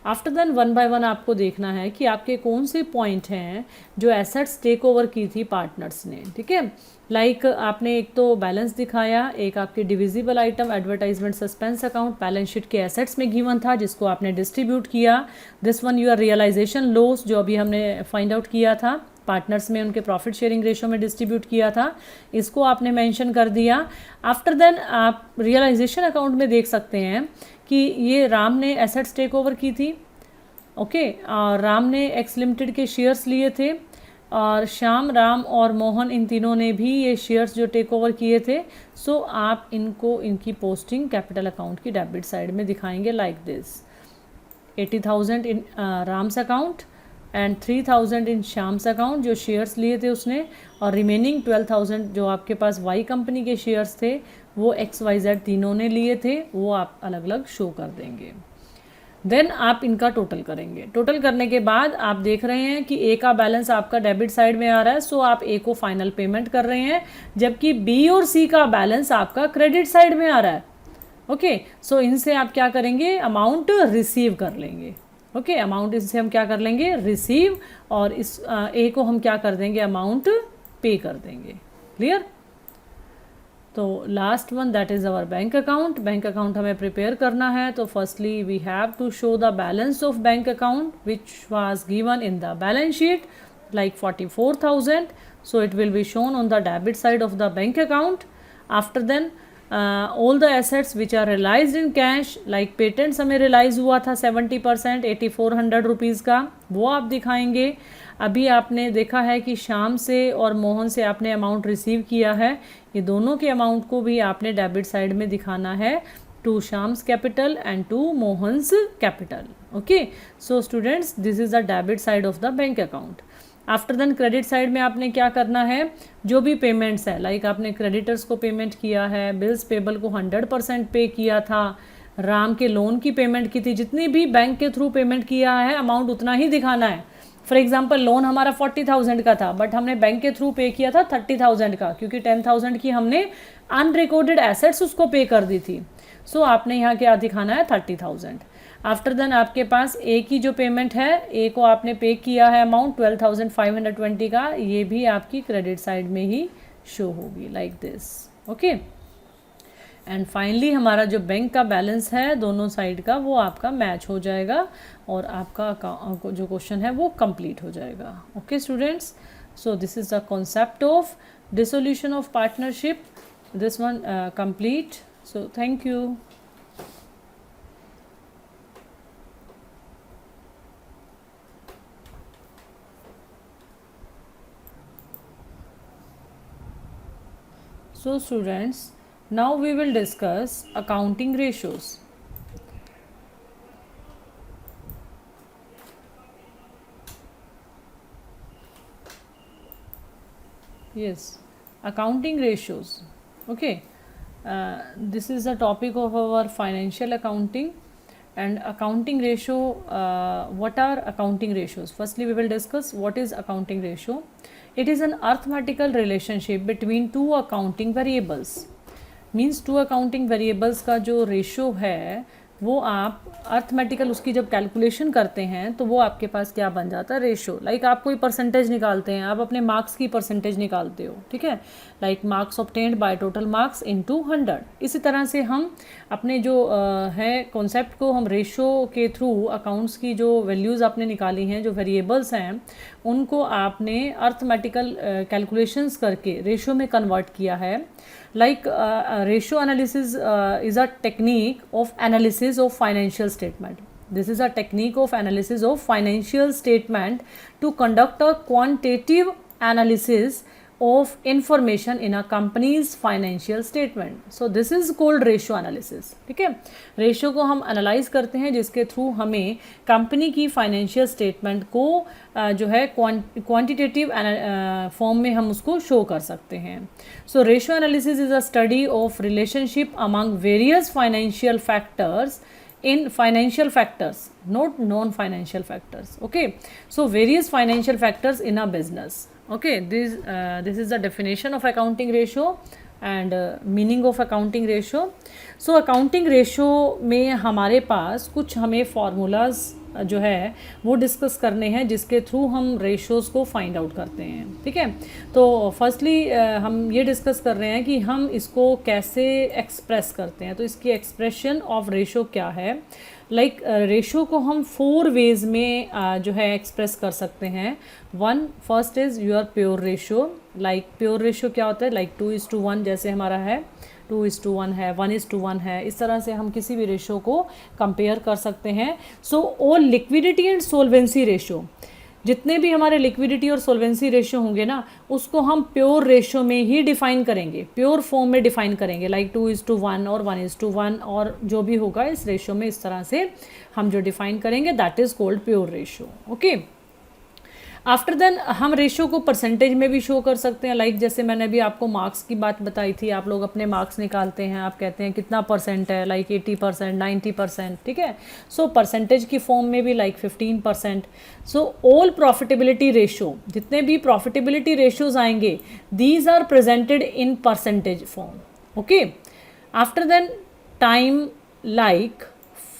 After then one by one आपको देखना है कि आपके कौन से पॉइंट हैं जो एसेट्स टेक ओवर की थी पार्टनर्स ने। ठीक है, लाइक आपने एक तो बैलेंस दिखाया, एक आपके divisible item advertisement suspense account balance sheet के एसेट्स में गिवन था जिसको आपने डिस्ट्रीब्यूट किया। This one your realisation loss जो अभी हमने फाइंड आउट किया था, पार्टनर्स में उनके प्रॉफिट शेयरिंग रेशियो में डिस्ट्रीब्यूट किया था, इसको आपने मेंशन कर दिया। आफ्टर देन आप रियलाइजेशन अकाउंट में देख सकते हैं कि ये राम ने एसेट्स टेक ओवर की थी। ओके, और राम ने एक्स लिमिटेड के शेयर्स लिए थे और श्याम, राम और मोहन इन तीनों ने भी ये शेयर्स जो टेक ओवर किए थे। सो आप इनको इनकी पोस्टिंग कैपिटल अकाउंट की डेबिट साइड में दिखाएंगे like this 80,000 in Ram's account and 3,000 in Shyam's account जो शेयर्स लिए थे उसने, और रिमेनिंग 12,000 जो आपके पास वाई कंपनी के शेयर्स थे वो XYZ तीनों ने लिए थे, वो आप अलग अलग शो कर देंगे। देन आप इनका टोटल करेंगे। टोटल करने के बाद आप देख रहे हैं कि A का बैलेंस आपका डेबिट साइड में आ रहा है, सो आप A को फाइनल पेमेंट कर रहे हैं, जबकि B और C का बैलेंस आपका क्रेडिट साइड में आ रहा है। ओके, सो इनसे आप क्या करेंगे अमाउंट रिसीव कर लेंगे। ओके, अमाउंट इससे हम क्या कर लेंगे रिसीव, और इस A को हम क्या कर देंगे अमाउंट पे कर देंगे। क्लियर? तो last one that is our bank account. Bank account हमें प्रिपेयर करना है, तो firstly we have to show the balance of bank account which was given in the balance sheet like 44,000, so it will be shown on the debit side of the bank account. After then all the assets which are realized in cash like patents हमें relies हुआ था 70% 8400 rupees का, वो आप दिखाएंगे। अभी आपने देखा है कि श्याम से और मोहन से आपने अमाउंट रिसीव किया है, ये दोनों के अमाउंट को भी आपने डेबिट साइड में दिखाना है to Shyam's capital and to Mohan's capital. Okay, so students this is the debit side of the bank account. After then credit side में आपने क्या करना है, जो भी पेमेंट्स है लाइक आपने क्रेडिटर्स को पेमेंट किया है, बिल्स पेबल को 100% पे किया था, राम के लोन की पेमेंट की थी, जितनी भी बैंक के थ्रू पेमेंट किया है अमाउंट उतना ही दिखाना है। फॉर एग्जांपल लोन हमारा 40,000 का था बट हमने बैंक के थ्रू पे किया था 30,000 का, क्योंकि 10,000 की हमने अनरिकॉर्डेड एसेट्स उसको पे कर दी थी। सो आपने यहाँ क्या दिखाना है 30,000। आफ्टर देन आपके पास ए की जो पेमेंट है, ए को आपने पे किया है अमाउंट 12,520 का, ये भी आपकी क्रेडिट साइड में ही शो होगी like this. Okay, and finally हमारा जो बैंक का बैलेंस है दोनों साइड का वो आपका मैच हो जाएगा और आपका जो क्वेश्चन है वो कंप्लीट हो जाएगा। Okay students, so this is the concept of dissolution of partnership, this one complete. So thank you. So students, now we will discuss accounting ratios. Yes, accounting ratios. Okay, this is the topic of our financial accounting. And accounting ratio, what are accounting ratios? Firstly, we will discuss what is accounting ratio. It is an arithmetical relationship between two accounting variables. Means two accounting variables का जो ratio है वो आप arithmetical उसकी जब calculation करते हैं तो वो आपके पास क्या बन जाता है, रेशो. लाइक आप कोई परसेंटेज निकालते हैं, आप अपने मार्क्स की परसेंटेज निकालते हो, ठीक है, like marks obtained by total marks into 100. इसी तरह से हम अपने जो है कॉन्सेप्ट को हम रेशो के थ्रू अकाउंट्स की जो वैल्यूज़ आपने निकाली हैं, जो वेरिएबल्स हैं, उनको आपने अर्थमेटिकल कैलकुलेशंस करके रेशो में कन्वर्ट किया है. Like ratio analysis is a technique of analysis of financial statement. This is a technique of analysis of financial statement to conduct a quantitative analysis of information in a company's financial statement. So this is called ratio analysis. ठीक है, ratio को हम analyse करते हैं जिसके through हमें company की financial statement को जो है क्वांटिटेटिव फॉर्म में हम उसको शो कर सकते हैं. So ratio analysis is a study of relationship among various financial factors in financial factors, not non-financial factors. Okay, so various financial factors in a business. Okay, this is the definition of accounting ratio and meaning of accounting ratio. So accounting ratio में हमारे पास कुछ हमें formulas जो है वो discuss करने हैं जिसके थ्रू हम रेशियोज़ को फाइंड आउट करते हैं. ठीक है, तो फर्स्टली हम ये डिस्कस कर रहे हैं कि हम इसको कैसे एक्सप्रेस करते हैं. तो इसकी एक्सप्रेशन ऑफ रेशियो क्या है. लाइक रेशियो को हम 4 वेज में जो है एक्सप्रेस कर सकते हैं. First is your pure ratio. Like pure ratio क्या होता है, लाइक 2:1 जैसे हमारा है, 2:1 है, 1:1 है. इस तरह से हम किसी भी रेशियो को कंपेयर कर सकते हैं. So all liquidity and solvency ratio, जितने भी हमारे लिक्विडिटी और सोल्वेंसी रेशियो होंगे ना, उसको हम प्योर रेशियो में ही डिफाइन करेंगे, प्योर फॉर्म में डिफाइन करेंगे. लाइक 2:1 और 1:1 और जो भी होगा इस रेशियो में, इस तरह से हम जो डिफाइन करेंगे that is called pure ratio. Okay, after then हम रेशियो को परसेंटेज में भी शो कर सकते हैं. लाइक जैसे मैंने अभी आपको मार्क्स की बात बताई थी, आप लोग अपने मार्क्स निकालते हैं, आप कहते हैं कितना परसेंट है, लाइक 80%, 90%. ठीक है, सो परसेंटेज की फॉर्म में भी like 15%. So all profitability ratio, जितने भी प्रॉफिटेबिलिटी रेशियोज आएंगे, these are presented in percentage form. Okay, after then time, like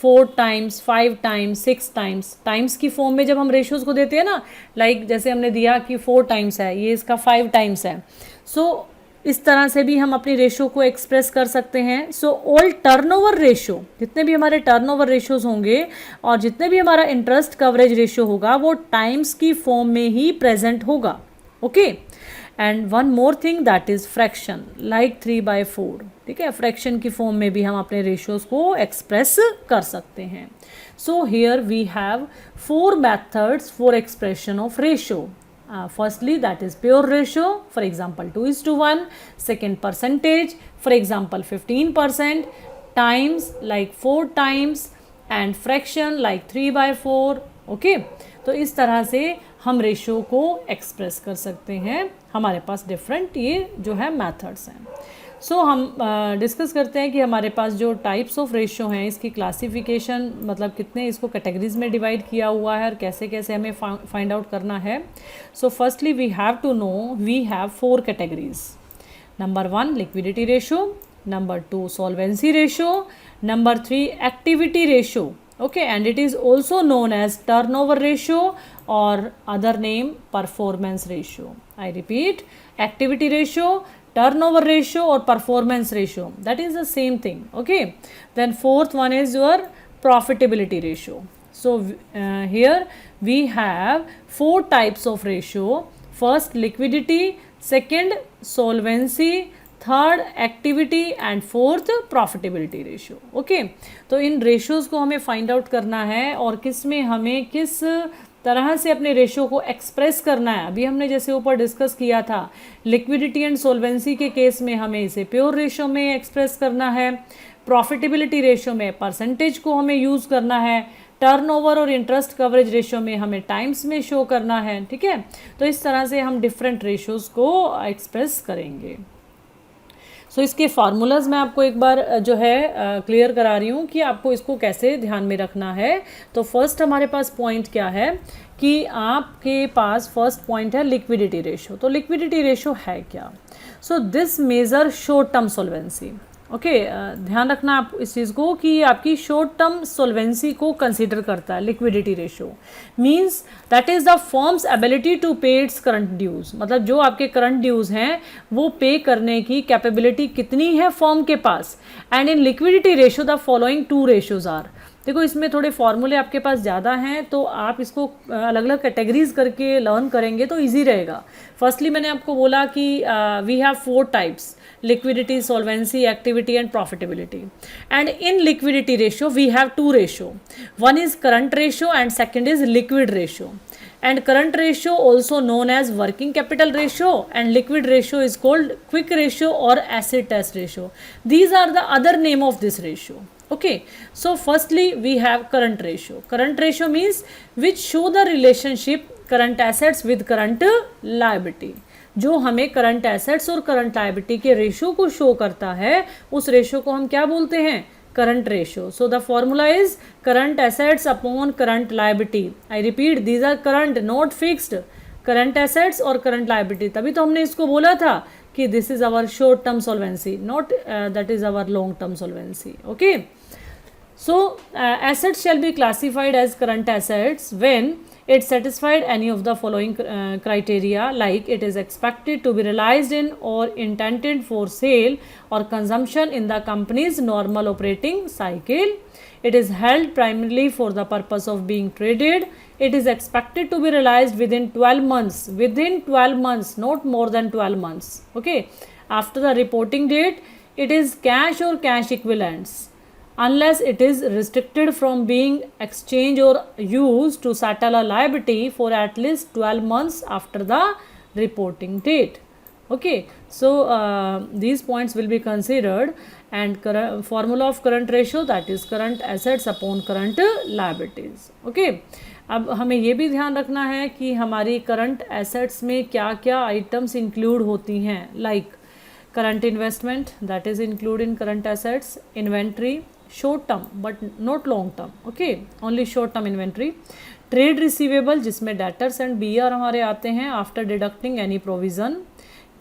4 times, 5 times, 6 times, times की फॉर्म में जब हम रेशियोज़ को देते हैं ना, लाइक जैसे हमने दिया कि 4 टाइम्स है, ये इसका 5 टाइम्स है. सो इस तरह से भी हम अपनी रेशियो को एक्सप्रेस कर सकते हैं. सो ऑल टर्नओवर रेशियो, जितने भी हमारे टर्नओवर रेशियोज़ होंगे और जितने भी हमारा इंटरेस्ट कवरेज रेशियो होगा, वो टाइम्स की फॉर्म में ही प्रेजेंट होगा. Okay, and one more thing that is fraction, like 3/4. ठीक है, फ्रैक्शन की फॉर्म में भी हम अपने रेशियोज़ को एक्सप्रेस कर सकते हैं. So here we have 4 methods for expression of ratio. Firstly, that is pure ratio, for example 2:1. Second, percentage, for example 15%, times like 4 times, and fraction like 3/4. Okay, तो इस तरह से हम रेशियो को एक्सप्रेस कर सकते हैं. हमारे पास डिफरेंट ये जो है मेथड्स हैं. सो हम डिस्कस करते हैं कि हमारे पास जो टाइप्स ऑफ रेशियो हैं, इसकी क्लासिफिकेशन, मतलब कितने इसको कैटेगरीज में डिवाइड किया हुआ है और कैसे कैसे हमें फाइंड आउट करना है. So firstly we have to know we have 4 categories. Number 1 liquidity ratio, number 2 solvency ratio, number 3 activity ratio. Okay, and it is also known as turnover ratio or other name performance ratio. I repeat, activity ratio, turnover ratio or performance ratio, that is the same thing. Okay, then fourth one is your profitability ratio. So here we have 4 types of ratio. First liquidity, second solvency, third activity and fourth profitability ratio. Okay, तो इन ratios को हमें find out करना है और किस में हमें किस तरह से अपने रेशियो को एक्सप्रेस करना है. अभी हमने जैसे ऊपर डिस्कस किया था, लिक्विडिटी एंड सोल्वेंसी के केस में हमें इसे प्योर रेशियो में एक्सप्रेस करना है, प्रॉफिटेबिलिटी रेशियो में परसेंटेज को हमें यूज़ करना है, टर्नओवर और इंटरेस्ट कवरेज रेशियो में हमें टाइम्स में शो करना है, ठीक है। तो इस तरह से हम डिफरेंट रेशियोज़ को एक्सप्रेस करेंगे। सो इसके फार्मूलाज मैं आपको एक बार जो है क्लियर करा रही हूँ कि आपको इसको कैसे ध्यान में रखना है। तो फर्स्ट हमारे पास पॉइंट क्या है कि आपके पास फर्स्ट पॉइंट है लिक्विडिटी रेशियो। तो लिक्विडिटी रेशियो है क्या? So this measure short term solvency. Okay, ध्यान रखना आप इस चीज़ को कि आपकी शॉर्ट टर्म सोल्वेंसी को कंसीडर करता है liquidity ratio. Means that is the firm's ability to pay its current dues. मतलब जो आपके करंट ड्यूज हैं वो पे करने की कैपेबिलिटी कितनी है फर्म के पास। And in liquidity ratio the following two ratios are. देखो इसमें थोड़े फॉर्मूले आपके पास ज़्यादा हैं, तो आप इसको अलग अलग कैटेगरीज करके लर्न करेंगे तो इजी रहेगा। फर्स्टली मैंने आपको बोला कि we have 4 types: liquidity, solvency, activity and profitability. And in liquidity ratio we have 2 ratio. One is current ratio and second is liquid ratio. And current ratio also known as working capital ratio and liquid ratio is called quick ratio or acid test ratio. These are the other name of this ratio. Okay, so firstly we have current ratio. Current ratio means which show the relationship current assets with current liability. जो हमें current assets और current liability के ratio को show करता है, उस ratio को हम क्या बोलते हैं? Current ratio. So the formula is current assets upon current liability. I repeat, these are current, not fixed. Current assets और करंट लायबिलिटी. तभी तो हमने इसको बोला था कि this is our short term solvency, not that is our long term solvency. Okay, so assets shall be classified as current assets when it satisfied any of the following criteria, like it is expected to be realized in or intended for sale or consumption in the company's normal operating cycle, it is held primarily for the purpose of being traded, it is expected to be realized within 12 months, not more than 12 months. Okay, after the reporting date, it is cash or cash equivalents unless it is restricted from being exchanged or used to settle a liability for at least 12 months after the reporting date. Okay, so these points will be considered. And formula of current ratio, that is current assets upon current liabilities. Okay, अब हमें ये भी ध्यान रखना है कि हमारी current assets में क्या क्या आइटम्स इंक्लूड होती हैं, like current investment, that is include in current assets, inventory short term but not long term, okay, only short term inventory, trade receivable जिसमें debtors and BR हमारे आते हैं after deducting any provision,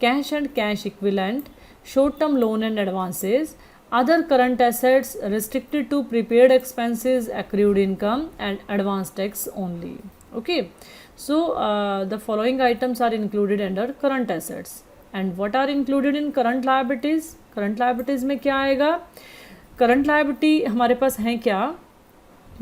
cash and cash equivalent, short term loan and advances, other current assets restricted to prepaid expenses, accrued income and advance tax only. Okay, so the following items are included under current assets. And what are included in current liabilities? Current liabilities में क्या आएगा? Current liability हमारे पास हैं क्या?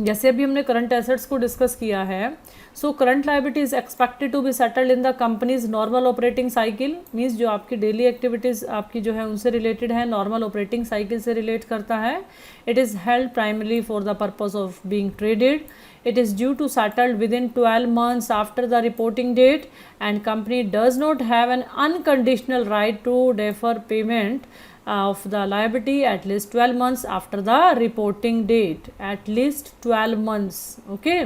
जैसे अभी हमने current assets को डिस्कस किया है. So current liability is expected to be settled in the company's normal operating cycle. Means जो आपकी डेली एक्टिविटीज़ आपकी जो है उनसे रिलेटेड है, नॉर्मल ऑपरेटिंग साइकिल से रिलेट करता है. It is held primarily for the purpose of being traded. It is due to settled within 12 months after the reporting date, and company does not have an unconditional right to defer payment of the liability at least 12 months after the reporting date. At least 12 months. Okay.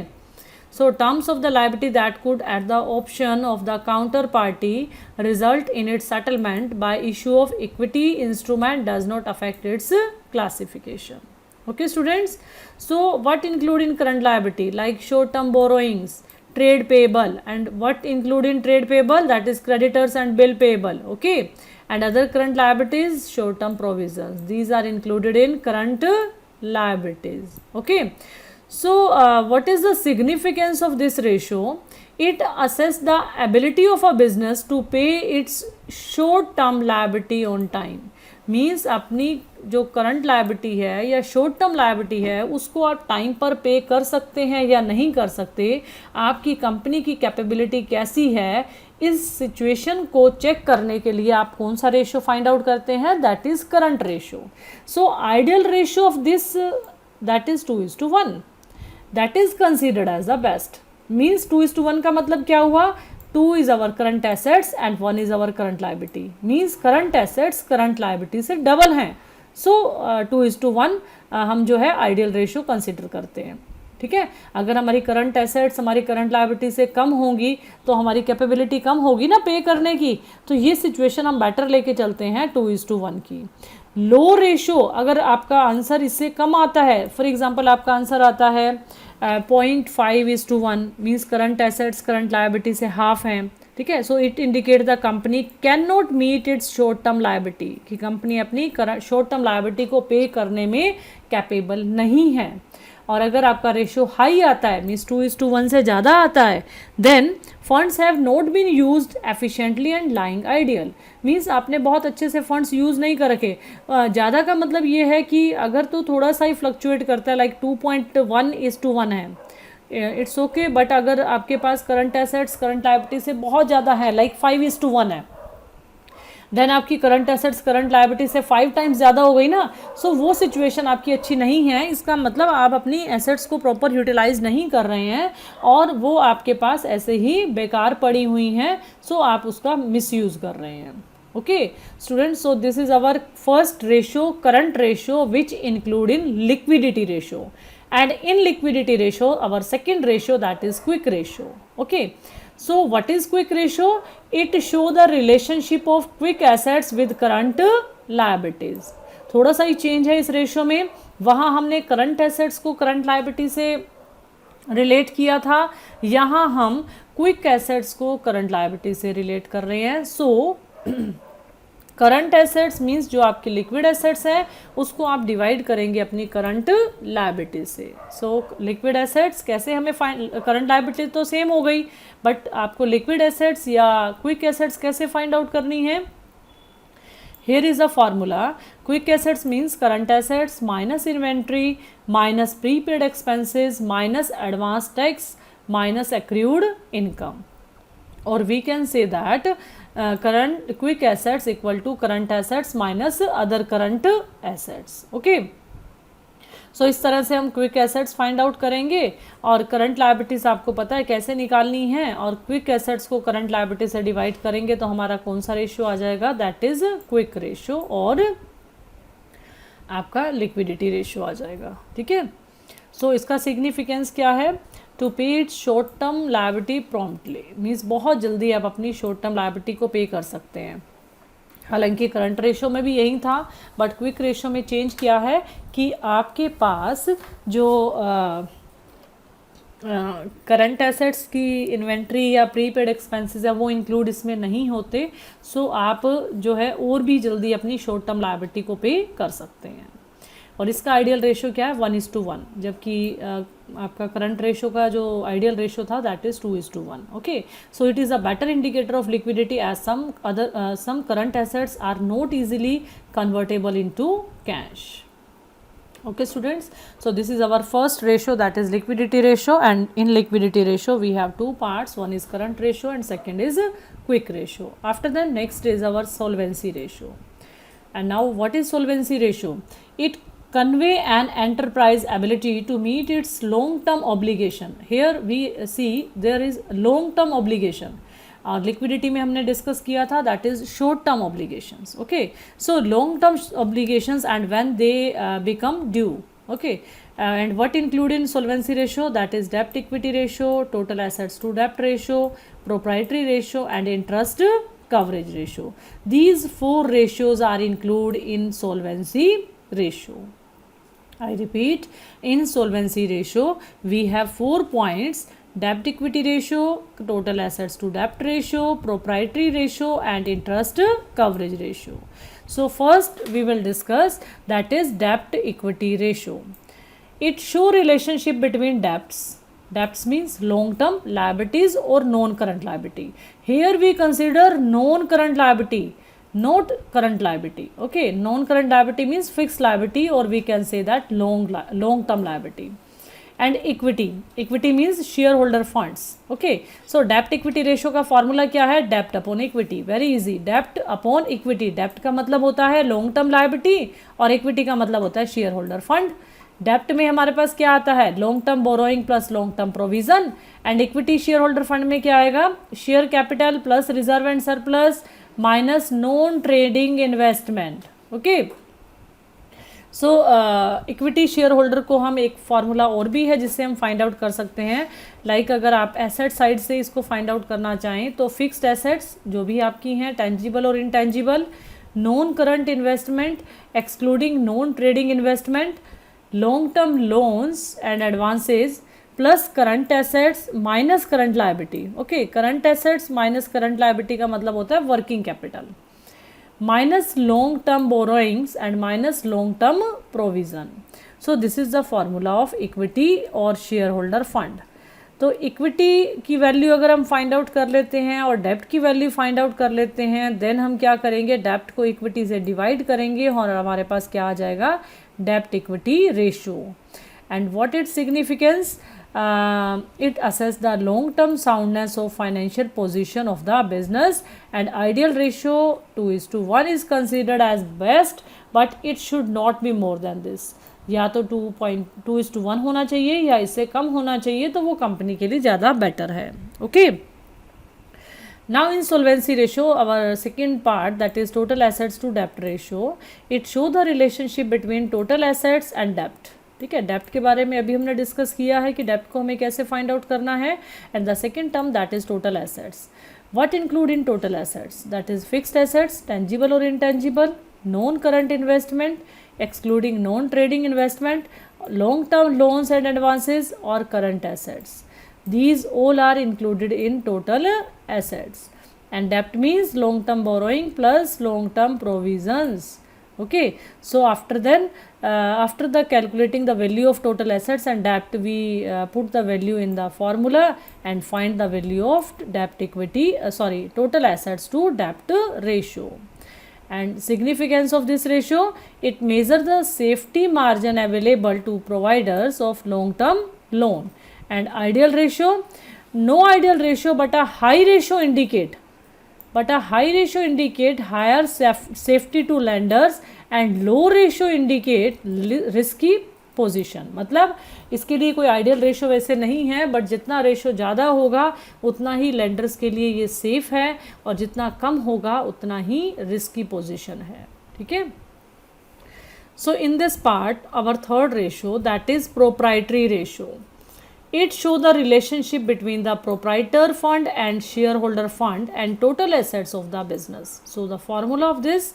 So terms of the liability that could at the option of the counterparty result in its settlement by issue of equity instrument does not affect its classification. Okay students, so what include in current liability, like short term borrowings, trade payable, and what include in trade payable, that is creditors and bill payable. Okay, and other current liabilities, short term provisions, these are included in current liabilities. Okay, so what is the significance of this ratio? It assesses the ability of a business to pay its short term liability on time. Means अपनी जो current liability है या short term liability है उसको आप time पर पे कर सकते हैं या नहीं कर सकते, आपकी कंपनी की कैपेबिलिटी कैसी है, इस सिचुएशन को चेक करने के लिए आप कौन सा रेशियो फाइंड आउट करते हैं, that is current ratio. So ideal ratio of this that is 2:1, that is considered as the best. Means 2:1 का मतलब क्या हुआ? 2 is our current assets and 1 is our current liability. Means current assets current liability से double हैं. So 2:1 हम जो है ideal ratio consider करते हैं. ठीक है। अगर हमारी करंट एसेट्स हमारी करंट लायबिलिटी से कम होंगी तो हमारी कैपेबिलिटी कम होगी ना पे करने की, तो ये सिचुएशन हम बेटर लेके चलते हैं 2:1 की। लो रेशो, अगर आपका आंसर इससे कम आता है, फॉर एग्जांपल आपका आंसर आता है 0.5:1, means current assets current liability से हाफ हैं, ठीक है। So it indicate the company can not meet its short term liability, कि कंपनी अपनी शॉर्ट टर्म लायबिलिटी को पे करने में कैपेबल नहीं है। और अगर आपका रेशो हाई आता है, मीन्स 2:1 से ज़्यादा आता है, then funds have not been used efficiently and lying ideal, means आपने बहुत अच्छे से फंड्स यूज़ नहीं कर रखे। ज़्यादा का मतलब ये है कि अगर तो थोड़ा सा ही फ्लक्चुएट करता है, लाइक 2.1:1 है, इट्स ओके, बट अगर आपके पास करंट एसेट्स करंट लायबिलिटी से बहुत ज़्यादा है, लाइक 5:1 है, देन आपकी करंट एसेट्स करंट लायबिलिटी से 5 टाइम्स ज़्यादा हो गई ना, सो वो सिचुएशन आपकी अच्छी नहीं है। इसका मतलब आप अपनी एसेट्स को प्रॉपर यूटिलाइज नहीं कर रहे हैं और वो आपके पास ऐसे ही बेकार पड़ी हुई हैं, सो आप उसका मिसयूज़ कर रहे हैं। Okay students, so this is our first ratio, current ratio, which include in liquidity ratio, and in liquidity ratio our second ratio, that is quick ratio. Okay, so what is quick ratio? It show the relationship of quick assets with current liabilities. थोड़ा सा ही change है इस ratio में, वहाँ हमने current assets को current liability से relate किया था, यहाँ हम क्विक एसेट्स को करंट लायबिलिटी से रिलेट कर रहे हैं। सो करंट एसेट्स मीन्स जो आपके लिक्विड एसेट्स हैं उसको आप डिवाइड करेंगे अपनी करंट लायबिलिटी से। सो लिक्विड एसेट्स कैसे हमें करंट लायबिलिटी तो सेम हो गई, बट आपको लिक्विड एसेट्स या क्विक एसेट्स कैसे फाइंड आउट करनी है? Here is a formula. Quick assets means current assets minus inventory minus prepaid expenses minus advance tax minus accrued income. Or we can say that current quick assets equal to current assets minus other current assets. Okay. सो इस तरह से हम quick assets find out करेंगे और current liabilities आपको पता है कैसे निकालनी है, और क्विक एसेट्स को करंट लायबिलिटी से डिवाइड करेंगे तो हमारा कौन सा रेशियो आ जाएगा? दैट इज क्विक रेशियो, और आपका लिक्विडिटी रेशियो आ जाएगा। ठीक है, सो इसका सिग्निफिकेंस क्या है? To pay it's short term liability promptly, means बहुत जल्दी आप अपनी शॉर्ट टर्म लायबिलिटी को पे कर सकते हैं। हालांकि करंट रेशो में भी यही था, बट क्विक रेशो में चेंज किया है कि आपके पास जो करंट एसेट्स की इन्वेंट्री या प्रीपेड एक्सपेंसेस है वो इंक्लूड इसमें नहीं होते, सो आप जो है और भी जल्दी अपनी शॉर्ट टर्म लायबिलिटी को पे कर सकते हैं। और इसका आइडियल रेशो क्या है? 1:1, जबकि आपका करंट रेशो का जो आइडियल रेशो था that is 2:1। Okay, so it is a better indicator of liquidity as some current assets are not easily convertible into cash. Okay students, so this is our first ratio, that is liquidity ratio, and in liquidity ratio we have two parts, one is current ratio and second is quick ratio. After that, next is our solvency ratio. And now what is solvency ratio? It convey an enterprise ability to meet its long term obligation. Here we see there is long term obligation, और liquidity में हमने discuss किया था that is short term obligations. Okay, so long term obligations and when they become due. Okay, and what include in सोल्वेंसी ratio? That is dept equity ratio, total assets to dept ratio, proprietary ratio and interest coverage ratio. These 4 ratios are included in solvency ratio. I repeat, in solvency ratio we have 4 points: debt equity ratio, total assets to debt ratio, proprietary ratio and interest coverage ratio. So first we will discuss that is debt equity ratio. It show relationship between debts. Debts means long term liabilities or non current liability. Here we consider non current liability, not current liability. Okay, non current liability means fixed liability, or we can say that long term liability. And equity means shareholder funds. Okay, so debt equity ratio का formula क्या है? डेप्ट upon equity. Very easy, डेप्ट upon equity. डेप्ट का मतलब होता है long term liability और equity का मतलब होता है शेयर होल्डर फंड। डेप्ट में हमारे पास क्या आता है? Long term borrowing plus long term provision, and equity share holder fund में क्या आएगा? Share capital plus reserve and surplus minus non trading investment. Okay, so equity share holder को हम एक फार्मूला और भी है जिससे हम फाइंड आउट कर सकते हैं, लाइक अगर आप एसेट साइड से इसको फाइंड आउट करना चाहें तो फिक्स्ड एसेट्स जो भी आपकी हैं, टेंजिबल और intangible, non current investment excluding non trading investment, long term loans and advances plus current assets minus current liability. Okay, current assets minus current liability का मतलब होता है working capital, minus long term borrowings and minus long term provision. So this is the formula of equity और shareholder fund. तो equity की value अगर हम find out कर लेते हैं और डेप्ट की वैल्यू फाइंड आउट कर लेते हैं, देन हम क्या करेंगे, डेप्ट को इक्विटी से डिवाइड करेंगे और हमारे पास क्या आ जाएगा, डेप्ट equity ratio. And what its significance, it assess the long term soundness of financial position of the business and ideal ratio 2:1 is considered as best but it should not be more than this। या तो 2:1 होना चाहिए या इससे कम होना चाहिए, तो वो कंपनी के लिए ज़्यादा बेटर है। Okay, now in solvency ratio our second part, that is total assets to debt ratio, it show the relationship between total assets and debt। ठीक है, डेप्ट के बारे में अभी हमने डिस्कस किया है कि डेप्ट को हमें कैसे फाइंड आउट करना है। And the second term that is total assets. What include in total assets, that is fixed assets, tangible और intangible, non current investment excluding non trading investment, long term loans and advances और current assets. These all are included in total assets. And डेप्ट means long term borrowing plus long term provisions. Okay, so after the calculating the value of total assets and debt, we put the value in the formula and find the value of debt equity, total assets to debt ratio. And significance of this ratio, it measure the safety margin available to providers of long term loan. And ideal ratio, no ideal ratio but a high ratio indicate higher safety to lenders and low ratio indicate risky position। मतलब इसके लिए कोई ideal ratio वैसे नहीं है, but जितना ratio ज़्यादा होगा उतना ही लेंडर्स के लिए ये सेफ है और जितना कम होगा उतना ही रिस्की पोजीशन है। ठीक है, so in this part our third ratio that is proprietary ratio. It show the relationship between the proprietor fund and shareholder fund and total assets of the business. So the formula of this,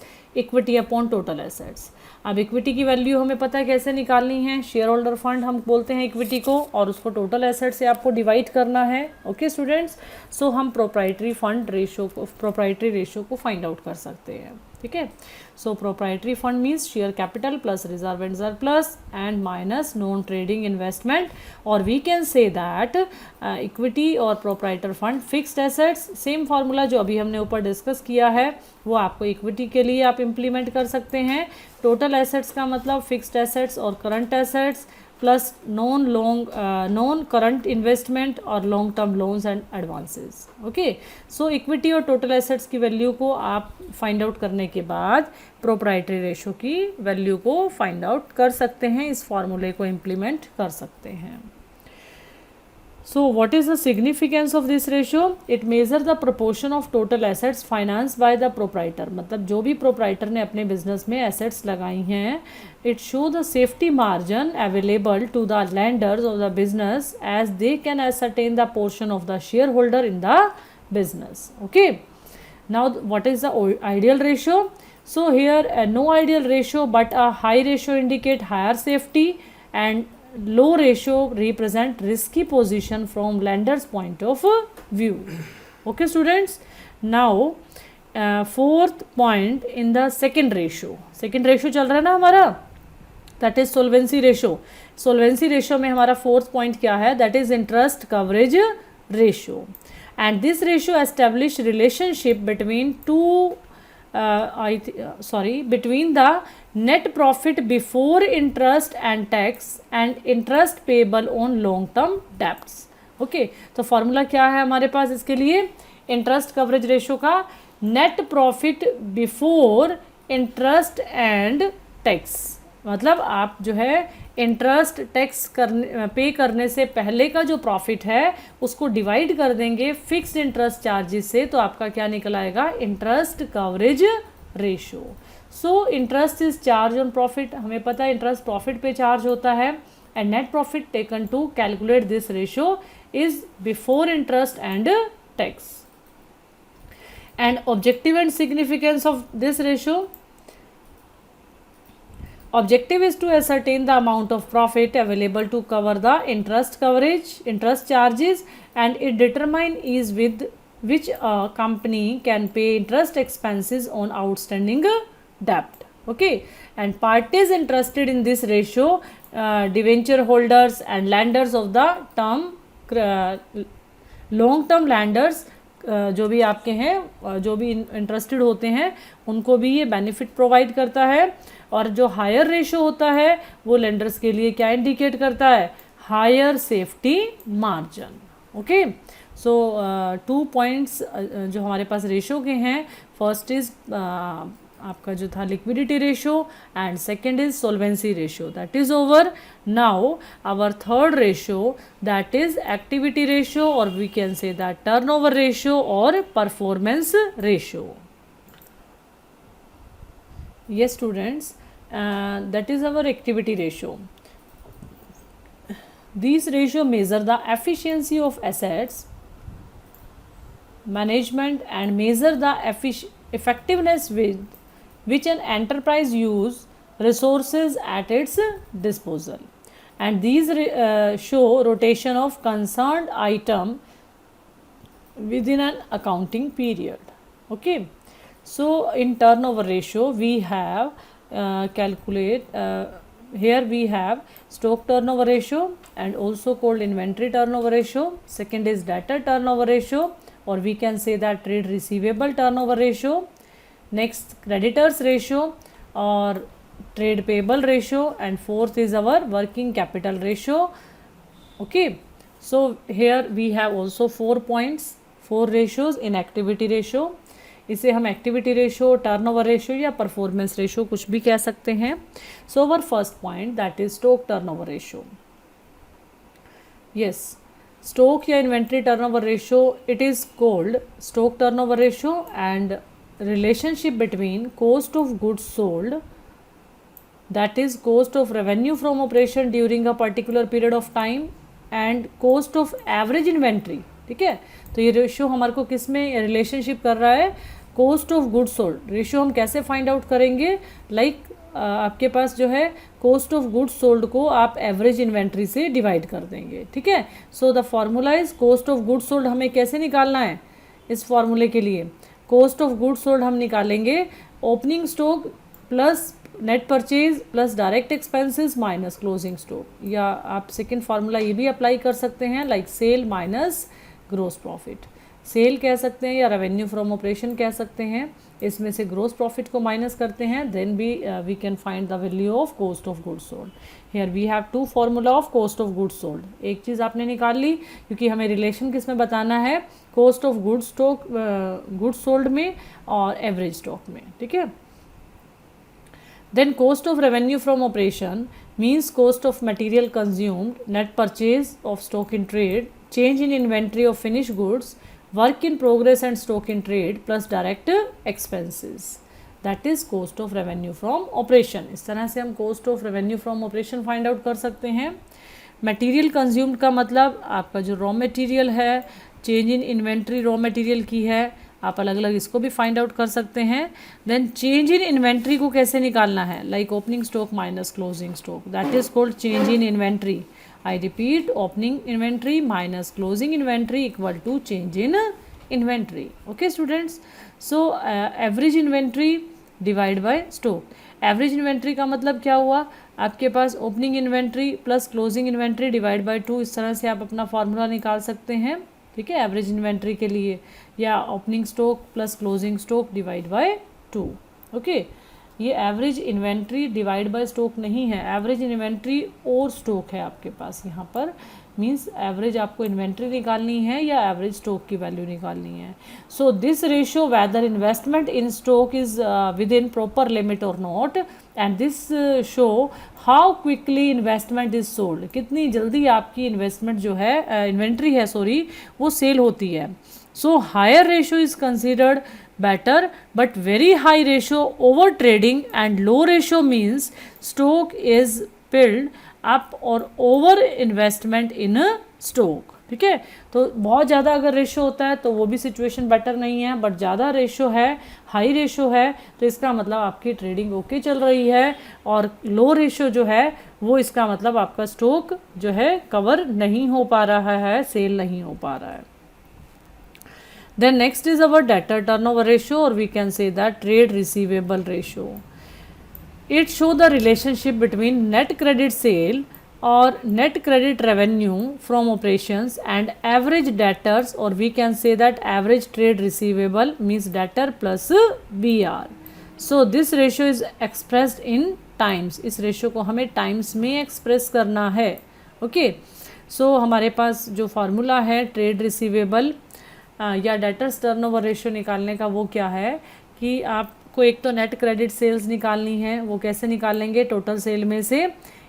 equity upon total assets। अब equity की value हमें पता है कैसे निकालनी है, share holder fund हम बोलते हैं इक्विटी को, और उसको टोटल एसेट से आपको डिवाइड करना है। ओके स्टूडेंट्स, सो हम प्रोप्राइटरी रेशो को फाइंड आउट कर सकते हैं। ठीक है, so proprietary fund means share capital plus reserve and surplus and minus non trading investment, और we can say that equity और proprietor fund fixed assets. Same formula जो अभी हमने ऊपर डिस्कस किया है वो आपको इक्विटी के लिए आप इम्प्लीमेंट कर सकते हैं। टोटल एसेट्स का मतलब फिक्स्ड एसेट्स और current assets plus non current investment और long term loans and advances. Okay, so equity और टोटल एसेट्स की वैल्यू को आप फाइंड आउट करने के बाद प्रोप्राइटरी रेशो की वैल्यू को फाइंड आउट कर सकते हैं, इस फॉर्मूले को इम्प्लीमेंट कर सकते हैं। So what is the significance of this ratio? It measure the proportion of total assets financed by the proprietor। मतलब जो भी proprietor ने अपने business में assets लगाई हैं, it show the safety margin available to the lenders of the business as they can ascertain the portion of the shareholder in the business। Okay, now what is the ideal ratio? So here no ideal ratio but a high ratio indicate higher safety and low ratio represent risky position from lender's point of view। Okay students, now fourth point in the second ratio चल रहा है ना हमारा, that is solvency ratio। solvency ratio में हमारा fourth point क्या है, that is interest coverage ratio। and this ratio establish relationship between between the net profit before interest and tax and interest payable on long term debts। Okay, तो formula क्या है हमारे पास इसके लिए, इंटरेस्ट कवरेज रेशो का net profit before interest and tax. मतलब आप जो है इंटरेस्ट टैक्स पे करने से पहले का जो प्रॉफिट है उसको डिवाइड कर देंगे फिक्स्ड इंटरेस्ट चार्जेस से, तो आपका क्या निकल आएगा, interest coverage ratio. So interest is charge on profit, हमें पता है इंटरेस्ट प्रॉफिट पे चार्ज होता है, and net profit taken to calculate this ratio is before interest and tax. And objective and significance of this ratio. Objective is to ascertain the amount of profit available to cover the interest charges, and it determine is with which a company can pay interest expenses on outstanding debt. Okay, and parties interested in this ratio, debenture holders and lenders of the long term lenders, जो भी आपके हैं, जो भी interested होते हैं, उनको भी ये बेनिफिट प्रोवाइड करता है. और जो हायर रेशो होता है वो लेंडर्स के लिए क्या इंडिकेट करता है, हायर सेफ्टी मार्जिन. ओके, सो 2 पॉइंट्स जो हमारे पास रेशो के हैं, फर्स्ट इज आपका जो था liquidity ratio and second is solvency ratio. That is over. Now our third ratio, that is activity ratio, और we can say that turnover ratio और performance ratio. yes students, that is our activity ratio. These ratio measure the efficiency of assets management and measure the effectiveness with which an enterprise use resources at its disposal, and these show rotation of concerned item within an accounting period. Okay, so in turnover ratio we have here we have stock turnover ratio and also called inventory turnover ratio. Second is debtor turnover ratio, or we can say that trade receivable turnover ratio. Next, creditors ratio or trade payable ratio, and fourth is our working capital ratio. Okay, so here we have also 4 points, 4 ratios in activity ratio. इसे हम activity ratio, turnover ratio या performance ratio कुछ भी कह सकते हैं. So our first point, that is stock turnover ratio. Yes, stock या inventory turnover ratio, it is called stock turnover ratio and relationship between cost of goods sold, that is cost of revenue from operation during a particular period of time, and cost of average inventory. ठीक है, तो ये ratio हमारे को किस में relationship कर रहा है, cost of goods sold. Ratio हम कैसे फाइंड आउट करेंगे, लाइक आपके पास जो है कोस्ट ऑफ गुड्स सोल्ड को आप एवरेज इन्वेंट्री से डिवाइड कर देंगे. ठीक है, so the formula is cost of goods sold. हमें कैसे निकालना है इस फॉर्मूले के लिए, कोस्ट ऑफ गुड्स सोल्ड हम निकालेंगे opening stock plus net purchase plus direct expenses minus closing stock, या आप सेकंड फार्मूला ये भी अप्लाई कर सकते हैं, like sale minus gross profit. Sale कह सकते हैं या रेवेन्यू फ्रॉम ऑपरेशन कह सकते हैं, इसमें से ग्रोस प्रॉफिट को माइनस करते हैं, then we can find the value of cost of goods sold. Here we have 2 formula of cost of goods sold. एक चीज़ आपने निकाल ली, क्योंकि हमें रिलेशन किस में बताना है, कॉस्ट ऑफ गुड्स सोल्ड में और एवरेज स्टॉक में. ठीक है, then cost of revenue from operation means cost of material consumed, net purchase of stock in trade, change in inventory of finished goods, work in progress and stock in trade plus direct expenses. That is cost of revenue from operation. इस तरह से हम cost of revenue from operation find out कर सकते हैं. Material consumed का मतलब आपका जो raw material है, change in inventory raw material की है, आप अलग अलग इसको भी फाइंड आउट कर सकते हैं. देन चेंज इन इन्वेंट्री को कैसे निकालना है, like opening stock minus closing stock, that is called change in inventory. I repeat, opening inventory minus closing inventory equal to change in inventory. Okay students, so average inventory divide by stock. Average inventory का मतलब क्या हुआ, आपके पास opening inventory plus closing inventory divide by 2. इस तरह से आप अपना फार्मूला निकाल सकते हैं. ठीक है, एवरेज इन्वेंट्री के लिए, या opening stock plus closing stock divide by 2. Okay, ये average inventory divide by stock नहीं है, एवरेज इन्वेंट्री और स्टॉक है आपके पास यहाँ पर. मींस एवरेज आपको इन्वेंट्री निकालनी है या एवरेज स्टॉक की वैल्यू निकालनी है. So this ratio whether investment in stock is within proper limit और not, and this show how quickly investment is sold, कितनी जल्दी आपकी इन्वेस्टमेंट जो है इन्वेंट्री है सॉरी वो सेल होती है. So higher ratio is considered better, but very high ratio over trading and low ratio means stock is built up or over investment in a stock. ठीक है, तो बहुत ज़्यादा अगर रेशो होता है तो वो भी सिचुएशन बेटर नहीं है, बट ज़्यादा रेशो है, हाई रेशो है, तो इसका मतलब आपकी ट्रेडिंग ओके चल रही है, और लो रेशो जो है वो इसका मतलब आपका स्टॉक जो है कवर नहीं हो पा रहा है, सेल नहीं हो पा रहा है. Then next is our debtor turnover ratio, or we can say that trade receivable ratio. It show the relationship between net credit sale or net credit revenue from operations and average debtors, or we can say that average trade receivable means debtor plus BR. So this ratio is expressed in times. इस ratio को हमें times में express करना है. Okay, सो हमारे पास जो formula है trade receivable या डेटर्स टर्नओवर रेशियो निकालने का, वो क्या है कि आपको एक तो नेट क्रेडिट सेल्स निकालनी है. वो कैसे निकालेंगे? टोटल सेल में से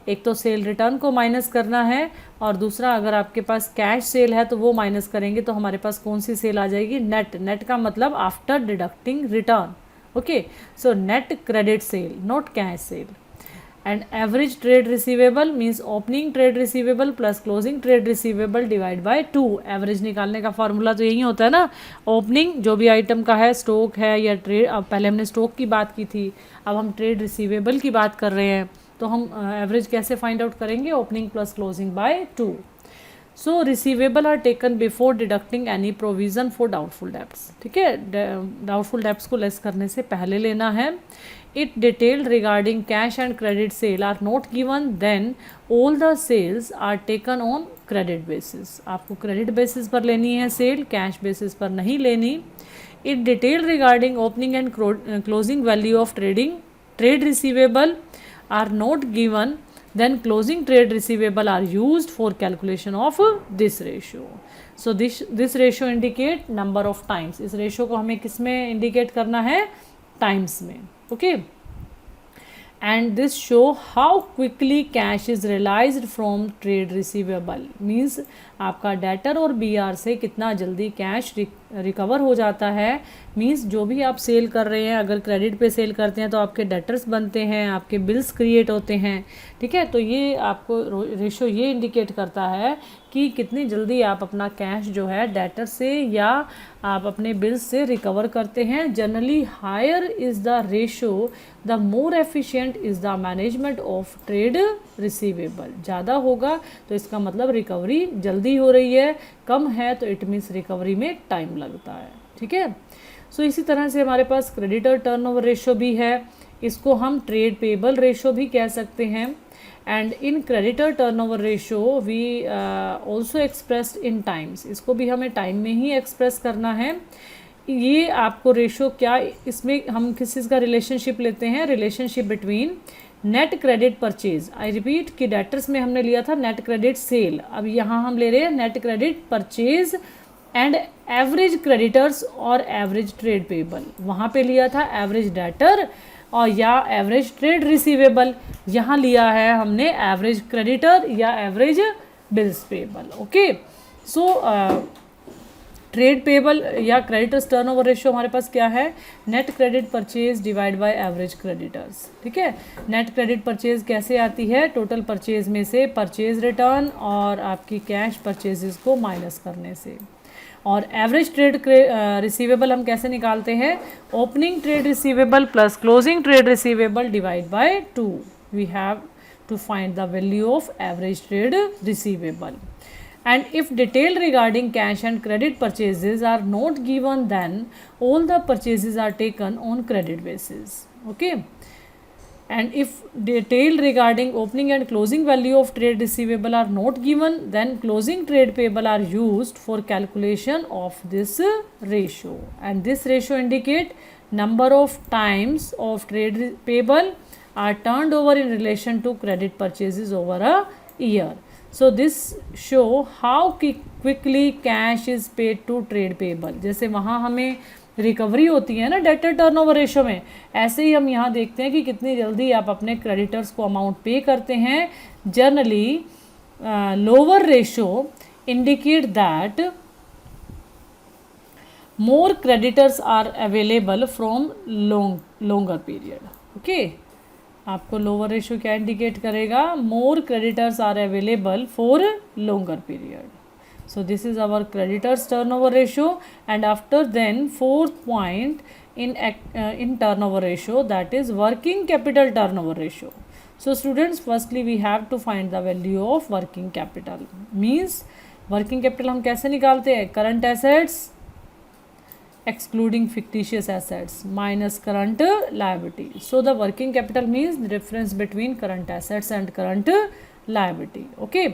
एक तो सेल रिटर्न को माइनस करना है, और दूसरा अगर आपके पास कैश सेल है तो वो माइनस करेंगे, तो हमारे पास कौन सी सेल आ जाएगी? नेट. नेट का मतलब after deducting return. Okay, so net credit sale, not cash cell. And average trade receivable means opening trade receivable plus closing trade receivable divide by 2. Average निकालने का फॉर्मूला तो यही होता है ना. ओपनिंग जो भी आइटम का है, स्टॉक है या ट्रेड, अब पहले हमने स्टॉक की बात की थी, अब हम ट्रेड रिसीवेबल की बात कर रहे हैं, तो हम एवरेज कैसे फाइंड आउट करेंगे? Opening plus closing by 2. So receivable are taken before deducting any provision for doubtful debts. ठीक है, डाउटफुल डेब्ट्स को लेस करने से पहले लेना है. It detailed regarding cash and credit sale are not given, then all the sales are taken on credit basis. आपको credit basis पर लेनी है सेल, कैश बेसिस पर नहीं लेनी. It detailed regarding opening and closing value of trade receivable are not given, then closing trade receivable are used for calculation of this ratio. So this ratio indicate number of times. इस ratio को हमें किस में indicate करना है? times में. okay, and this show how quickly cash is realized from trade receivable. means आपका debtor और BR से कितना जल्दी कैश रिकवर हो जाता है. मीन्स जो भी आप सेल कर रहे हैं, अगर क्रेडिट पे सेल करते हैं तो आपके डेटर्स बनते हैं, आपके बिल्स क्रिएट होते हैं. ठीक है, तो ये आपको रेशो ये इंडिकेट करता है कि कितनी जल्दी आप अपना कैश जो है डेटर से या आप अपने बिल्स से रिकवर करते हैं. Generally higher is the ratio the more efficient is the management of trade receivable. ज़्यादा होगा तो इसका मतलब रिकवरी जल्दी हो रही है, कम है तो इट मीन्स रिकवरी में टाइम लगता है. ठीक है, सो इसी तरह से हमारे पास क्रेडिटर टर्नओवर रेशो भी है, इसको हम ट्रेड पेबल रेशो भी कह सकते हैं. And in creditor turnover ratio we also expressed in times. इसको भी हमें टाइम में ही एक्सप्रेस करना है. ये आपको रेशो क्या, इसमें हम किस चीज़ का रिलेशनशिप लेते हैं? Relationship between net credit purchase. I repeat कि डेटर्स में हमने लिया था नेट क्रेडिट सेल, अब यहाँ हम ले रहे हैं net credit purchase and average creditors और एवरेज ट्रेड पेबल. वहाँ पे लिया था एवरेज डेटर और या एवरेज ट्रेड रिसीवेबल. यहाँ लिया है हमने एवरेज क्रेडिटर या average bills payable. Okay, so trade payable या क्रेडिटर्स टर्नओवर रेशियो हमारे पास क्या है? Net credit purchase divide by average creditors. ठीक है, नेट क्रेडिट परचेज कैसे आती है? टोटल परचेज में से परचेज रिटर्न और आपकी कैश परचेजेस को माइनस करने से. और एवरेज ट्रेड रिसीवेबल हम कैसे निकालते हैं? Opening trade receivable plus closing trade receivable divide by 2. We have to find the value of average trade receivable. And if detail regarding cash and credit purchases are not given, then all the purchases are taken on credit basis. Okay, and if detail regarding opening and closing value of trade receivable are not given, then closing trade payable are used for calculation of this ratio. And this ratio indicate number of times of trade payable are turned over in relation to credit purchases over a year. So this show how quickly cash is paid to trade payable. जैसे वहाँ हमें recovery होती है ना debtor turnover ratio में, ऐसे ही हम यहाँ देखते हैं कि कितनी जल्दी आप अपने क्रेडिटर्स को अमाउंट पे करते हैं. Generally lower ratio indicate that more creditors are available from longer period. Okay, आपको लोअर रेशियो क्या इंडिकेट करेगा? More creditors are available for longer period. So this is our creditors turnover ratio. And after then fourth point in turnover ratio, that is working capital turnover ratio. So students, firstly we have to find the value of working capital. Means working capital हम कैसे निकालते हैं? current assets excluding fictitious assets minus current liability. So the working capital means the difference between current assets and current liability. Okay,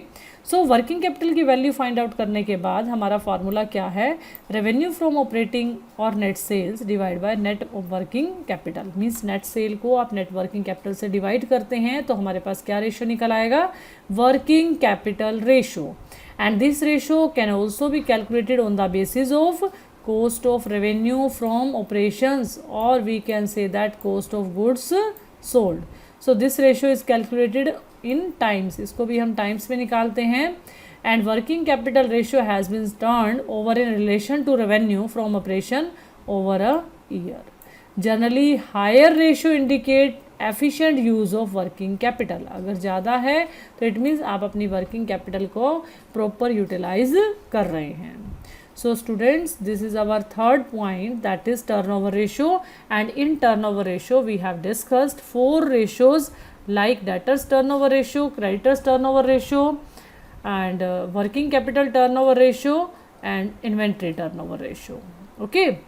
so working capital की value find out करने के बाद हमारा formula क्या है? रेवेन्यू फ्रॉम ऑपरेटिंग और net sales divide by net working capital. Means net sale को आप नेट वर्किंग कैपिटल से डिवाइड करते हैं तो हमारे पास क्या रेशियो निकल आएगा? Working capital ratio. And this ratio can also be calculated on the basis of cost of revenue from operations, or we can say that cost of goods sold. So this ratio is calculated in times. इसको भी हम times में निकालते हैं. And working capital ratio has been turned over in relation to revenue from operation over a year. Generally higher ratio indicate efficient use of working capital. अगर ज़्यादा है तो it means आप अपनी working capital को proper utilize कर रहे हैं. So students, this is our third point, that is turnover ratio. And in turnover ratio we have discussed 4 ratios like debtors turnover ratio, creditors turnover ratio, and working capital turnover ratio, and inventory turnover ratio. Okay,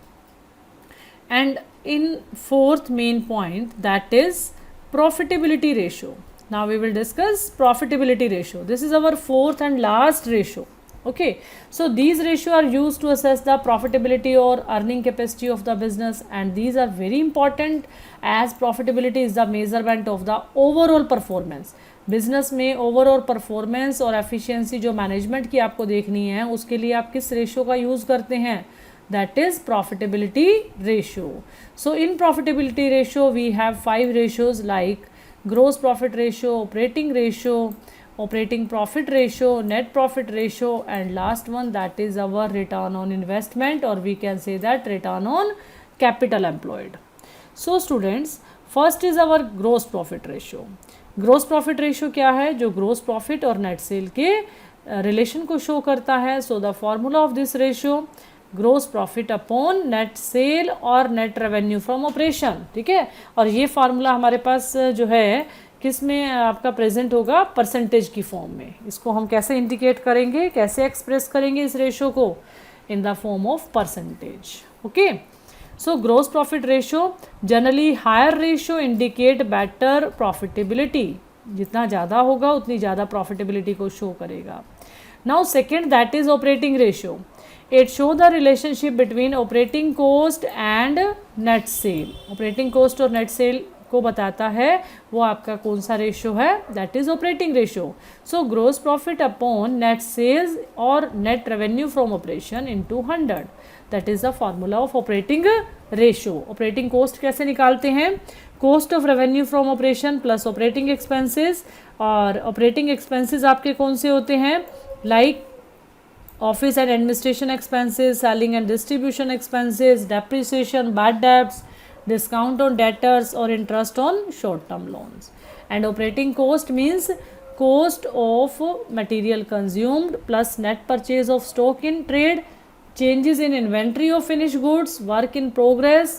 and in fourth main point, that is profitability ratio. Now we will discuss profitability ratio. This is our fourth and last ratio. Okay, so these ratios are used to assess the profitability or earning capacity of the business, and these are very important as profitability is the measurement of the overall performance. Business में overall performance और efficiency जो management की आपको देखनी है उसके लिए आप किस रेशियो का यूज़ करते हैं? That is profitability ratio. So in profitability ratio we have 5 ratios like gross profit ratio, operating ratio, operating profit ratio, net profit ratio, and last one, that is our return on investment, or we can say that return on capital employed. So students, first is our gross profit ratio. gross profit ratio क्या है? जो gross profit और net sale के relation को show करता है. So the formula of this ratio, gross profit upon net sale और net revenue from operation. ठीक है, और ये फार्मूला हमारे पास जो है किस में आपका प्रेजेंट होगा? परसेंटेज की फॉर्म में. इसको हम कैसे इंडिकेट करेंगे, कैसे एक्सप्रेस करेंगे इस रेशियो को? In the form of percentage. Okay, so gross profit ratio, generally higher ratio indicate better profitability. जितना ज़्यादा होगा उतनी ज़्यादा प्रॉफिटेबिलिटी को शो करेगा. Now second, that is operating ratio. It show the relationship between operating cost and net sale. Operating cost और net sale को बताता है वो आपका कौन सा रेशियो है? That is operating ratio. So gross profit upon net sales और net revenue from operation into 100. That is the formula of operating ratio. Operating cost कैसे निकालते हैं? Cost of revenue from operation plus operating expenses. और operating expenses आपके कौन से होते हैं? Like office and administration expenses, selling and distribution expenses, depreciation, bad debts, discount on debtors or interest on short term loans. And operating cost means cost of material consumed plus net purchase of stock in trade, changes in inventory of finished goods, work in progress,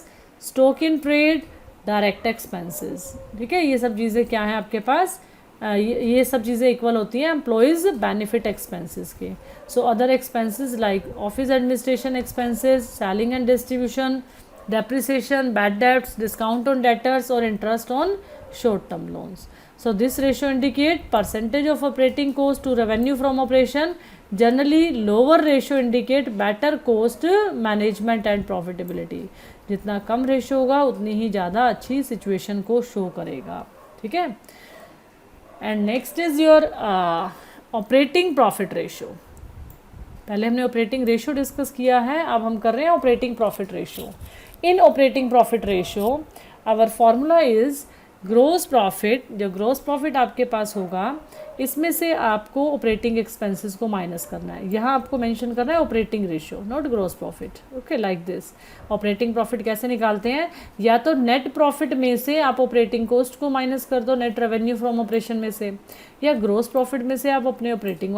stock in trade, direct expenses. ठीक है, ये सब चीज़ें क्या हैं आपके पास? ये सब चीज़ें इक्वल होती हैं एम्प्लॉयज़ बेनिफिट एक्सपेंसेस के. So other expenses like office administration expenses, selling and distribution, depreciation, bad debts, discount on debtors or interest on short term loans. So this ratio indicate percentage of operating cost to revenue from operation. Generally lower ratio indicate better cost management and profitability. जितना कम ratio होगा उतनी ही ज़्यादा अच्छी situation को show करेगा. ठीक है, and next is your operating profit ratio. पहले हमने ऑपरेटिंग रेशियो डिस्कस किया है, अब हम कर रहे हैं operating profit ratio. In operating profit ratio our formula is gross profit. जो ग्रोस प्रॉफिट आपके पास होगा इसमें से आपको ऑपरेटिंग एक्सपेंसेस को माइनस करना है। यहाँ आपको मेंशन करना है operating ratio, not gross profit. Okay, like this. Operating profit कैसे निकालते हैं, या तो नेट प्रॉफिट में से आप ऑपरेटिंग कॉस्ट को माइनस कर दो, नेट रेवेन्यू फ्रॉम ऑपरेशन में से, या ग्रॉस प्रॉफिट में से आप अपने ऑपरेटिंग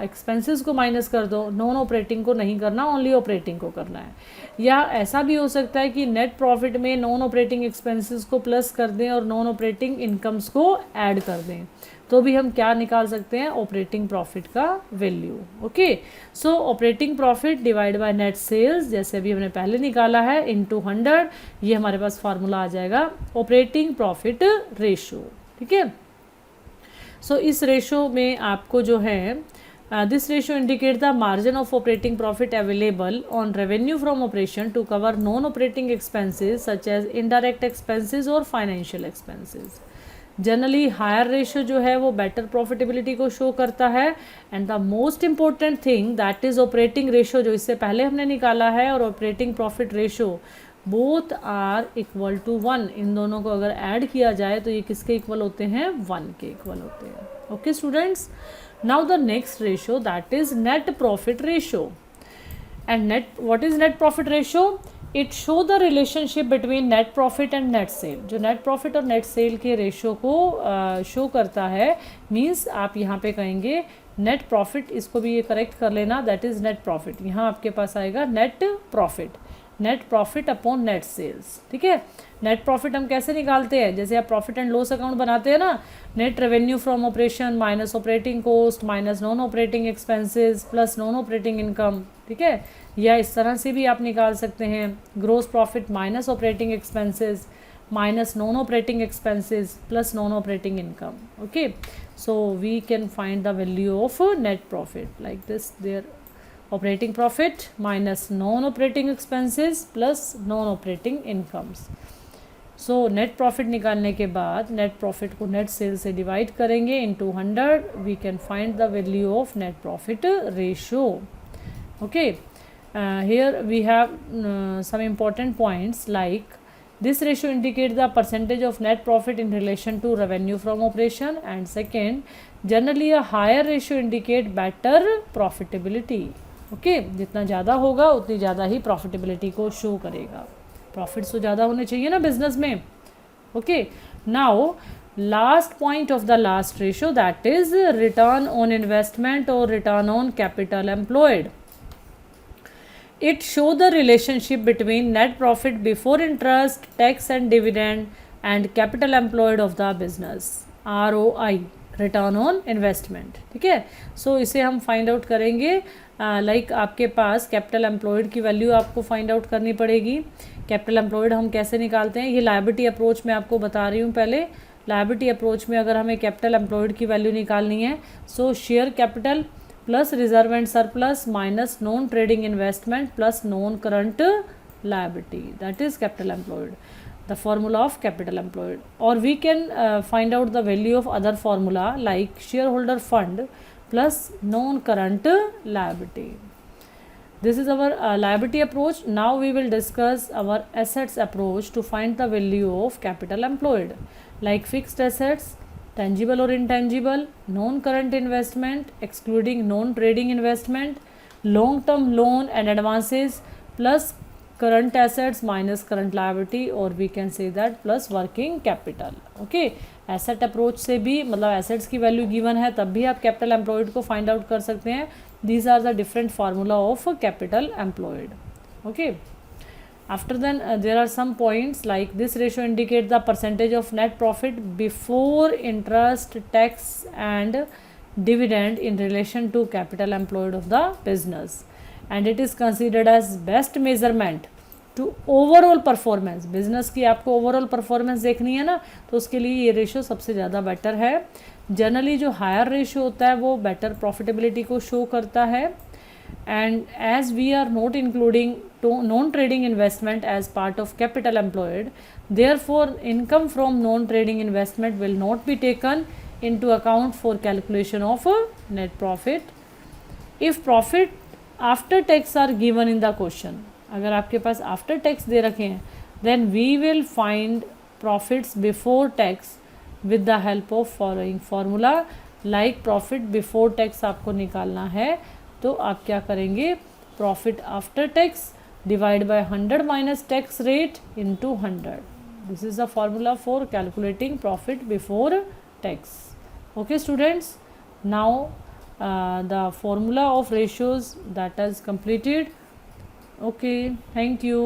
एक्सपेंसेस को माइनस कर दो। नॉन ऑपरेटिंग को नहीं करना, ओनली ऑपरेटिंग को करना है। या ऐसा भी हो सकता है कि नेट प्रॉफिट में नॉन ऑपरेटिंग एक्सपेंसेस को प्लस कर दें और नॉन ऑपरेटिंग इनकम्स को ऐड कर दें, तो भी हम क्या निकाल सकते हैं, ऑपरेटिंग प्रॉफिट का value. Okay, so operating profit divide by net sales, जैसे अभी हमने पहले निकाला है, इनटू 100, ये हमारे पास फार्मूला आ जाएगा ऑपरेटिंग प्रॉफिट रेशो। ठीक है, सो इस रेशो में आपको जो है this ratio indicate the margin of operating profit available on revenue from operation to cover non operating expenses such as indirect expenses और financial expenses. Generally higher ratio जो है वो बेटर प्रॉफिटेबिलिटी को शो करता है। And the most important thing that is operating ratio, जो इससे पहले हमने निकाला है, और operating profit ratio both are equal to 1। इन दोनों को अगर ऐड किया जाए तो ये किसके इक्वल होते हैं, 1 के इक्वल होते हैं। Okay students, now the next ratio that is net profit ratio. And net, what is net profit ratio? It show the relationship between net profit and net cell. जो नेट प्रॉफिट और net cell के ratio को show करता है, means आप यहाँ पे कहेंगे नेट प्रॉफिट, इसको भी ये करेक्ट कर लेना, दैट इज नेट प्रॉफिट। यहाँ आपके पास आएगा net profit, net profit upon net sales. ठीक है, नेट प्रॉफिट हम कैसे निकालते हैं, जैसे आप प्रॉफिट एंड लॉस अकाउंट बनाते हैं ना, net revenue from operation minus operating cost minus non operating expenses plus non operating income. ठीक है, या इस तरह से भी आप निकाल सकते हैं, gross profit minus operating expenses minus non operating expenses plus non operating income. Okay, so we can find the value of net profit like this, there operating profit minus non operating expenses plus non operating incomes. So net profit निकालने के बाद net profit को net sale से divide करेंगे into 100, we can find the value of net profit ratio. Okay, here we have some important points like this ratio indicate the percentage of net profit in relation to revenue from operation, and second, generally a higher ratio indicate better profitability. ओके, जितना ज़्यादा होगा उतनी ज़्यादा ही profitability को show करेगा। Profits तो ज़्यादा होने चाहिए ना बिजनेस में। Okay, now last point of the last ratio that is return on investment और return on capital employed. It show the relationship between net profit before interest, tax and dividend and capital employed of the business, ROI, return on investment. ठीक है, सो इसे हम find out करेंगे। Like आपके पास capital employed की value आपको find out करनी पड़ेगी। कैपिटल एम्प्लॉयड हम कैसे निकालते हैं, ये लायबिलिटी अप्रोच में आपको बता रही हूँ। पहले लायबिलिटी अप्रोच में अगर हमें कैपिटल एम्प्लॉयड की वैल्यू निकालनी है, सो share capital plus reserve and surplus minus non trading investment plus non current liability, that is capital employed, the formula of capital employed. Or we can find out the value of other formula like shareholder fund plus non-current liability. This is our liability approach. Now we will discuss our assets approach to find the value of capital employed, like fixed assets, tangible or intangible, non-current investment excluding non-trading investment, long-term loan and advances plus current assets minus current liability, or we can say that plus working capital. Okay, asset approach से भी, मतलब assets की value given है तब भी आप capital employed को find out कर सकते हैं। These are the different formula of capital employed. Okay, after then there are some points like this ratio indicate the percentage of net profit before interest, tax and dividend in relation to capital employed of the business, and it is considered as best measurement to overall performance। Business की आपको overall performance देखनी है ना, तो उसके लिए ये ratio सबसे ज़्यादा बेटर है। जनरली जो हायर रेशियो होता है वो बेटर प्रॉफिटेबिलिटी को शो करता है। And as we are not including non trading investment as part of capital employed, therefore income from non trading investment will not be taken into account for calculation of net profit. If profit after tax are given in the question, अगर आपके पास after tax दे रखे हैं, then we will find profits before tax with the help of following formula. Like profit before tax आपको निकालना है तो आप क्या करेंगे, profit after tax divide by 100 minus tax rate into 100. This is the formula for calculating profit before tax. Okay students, now the formula of ratios that is completed. Okay, thank you.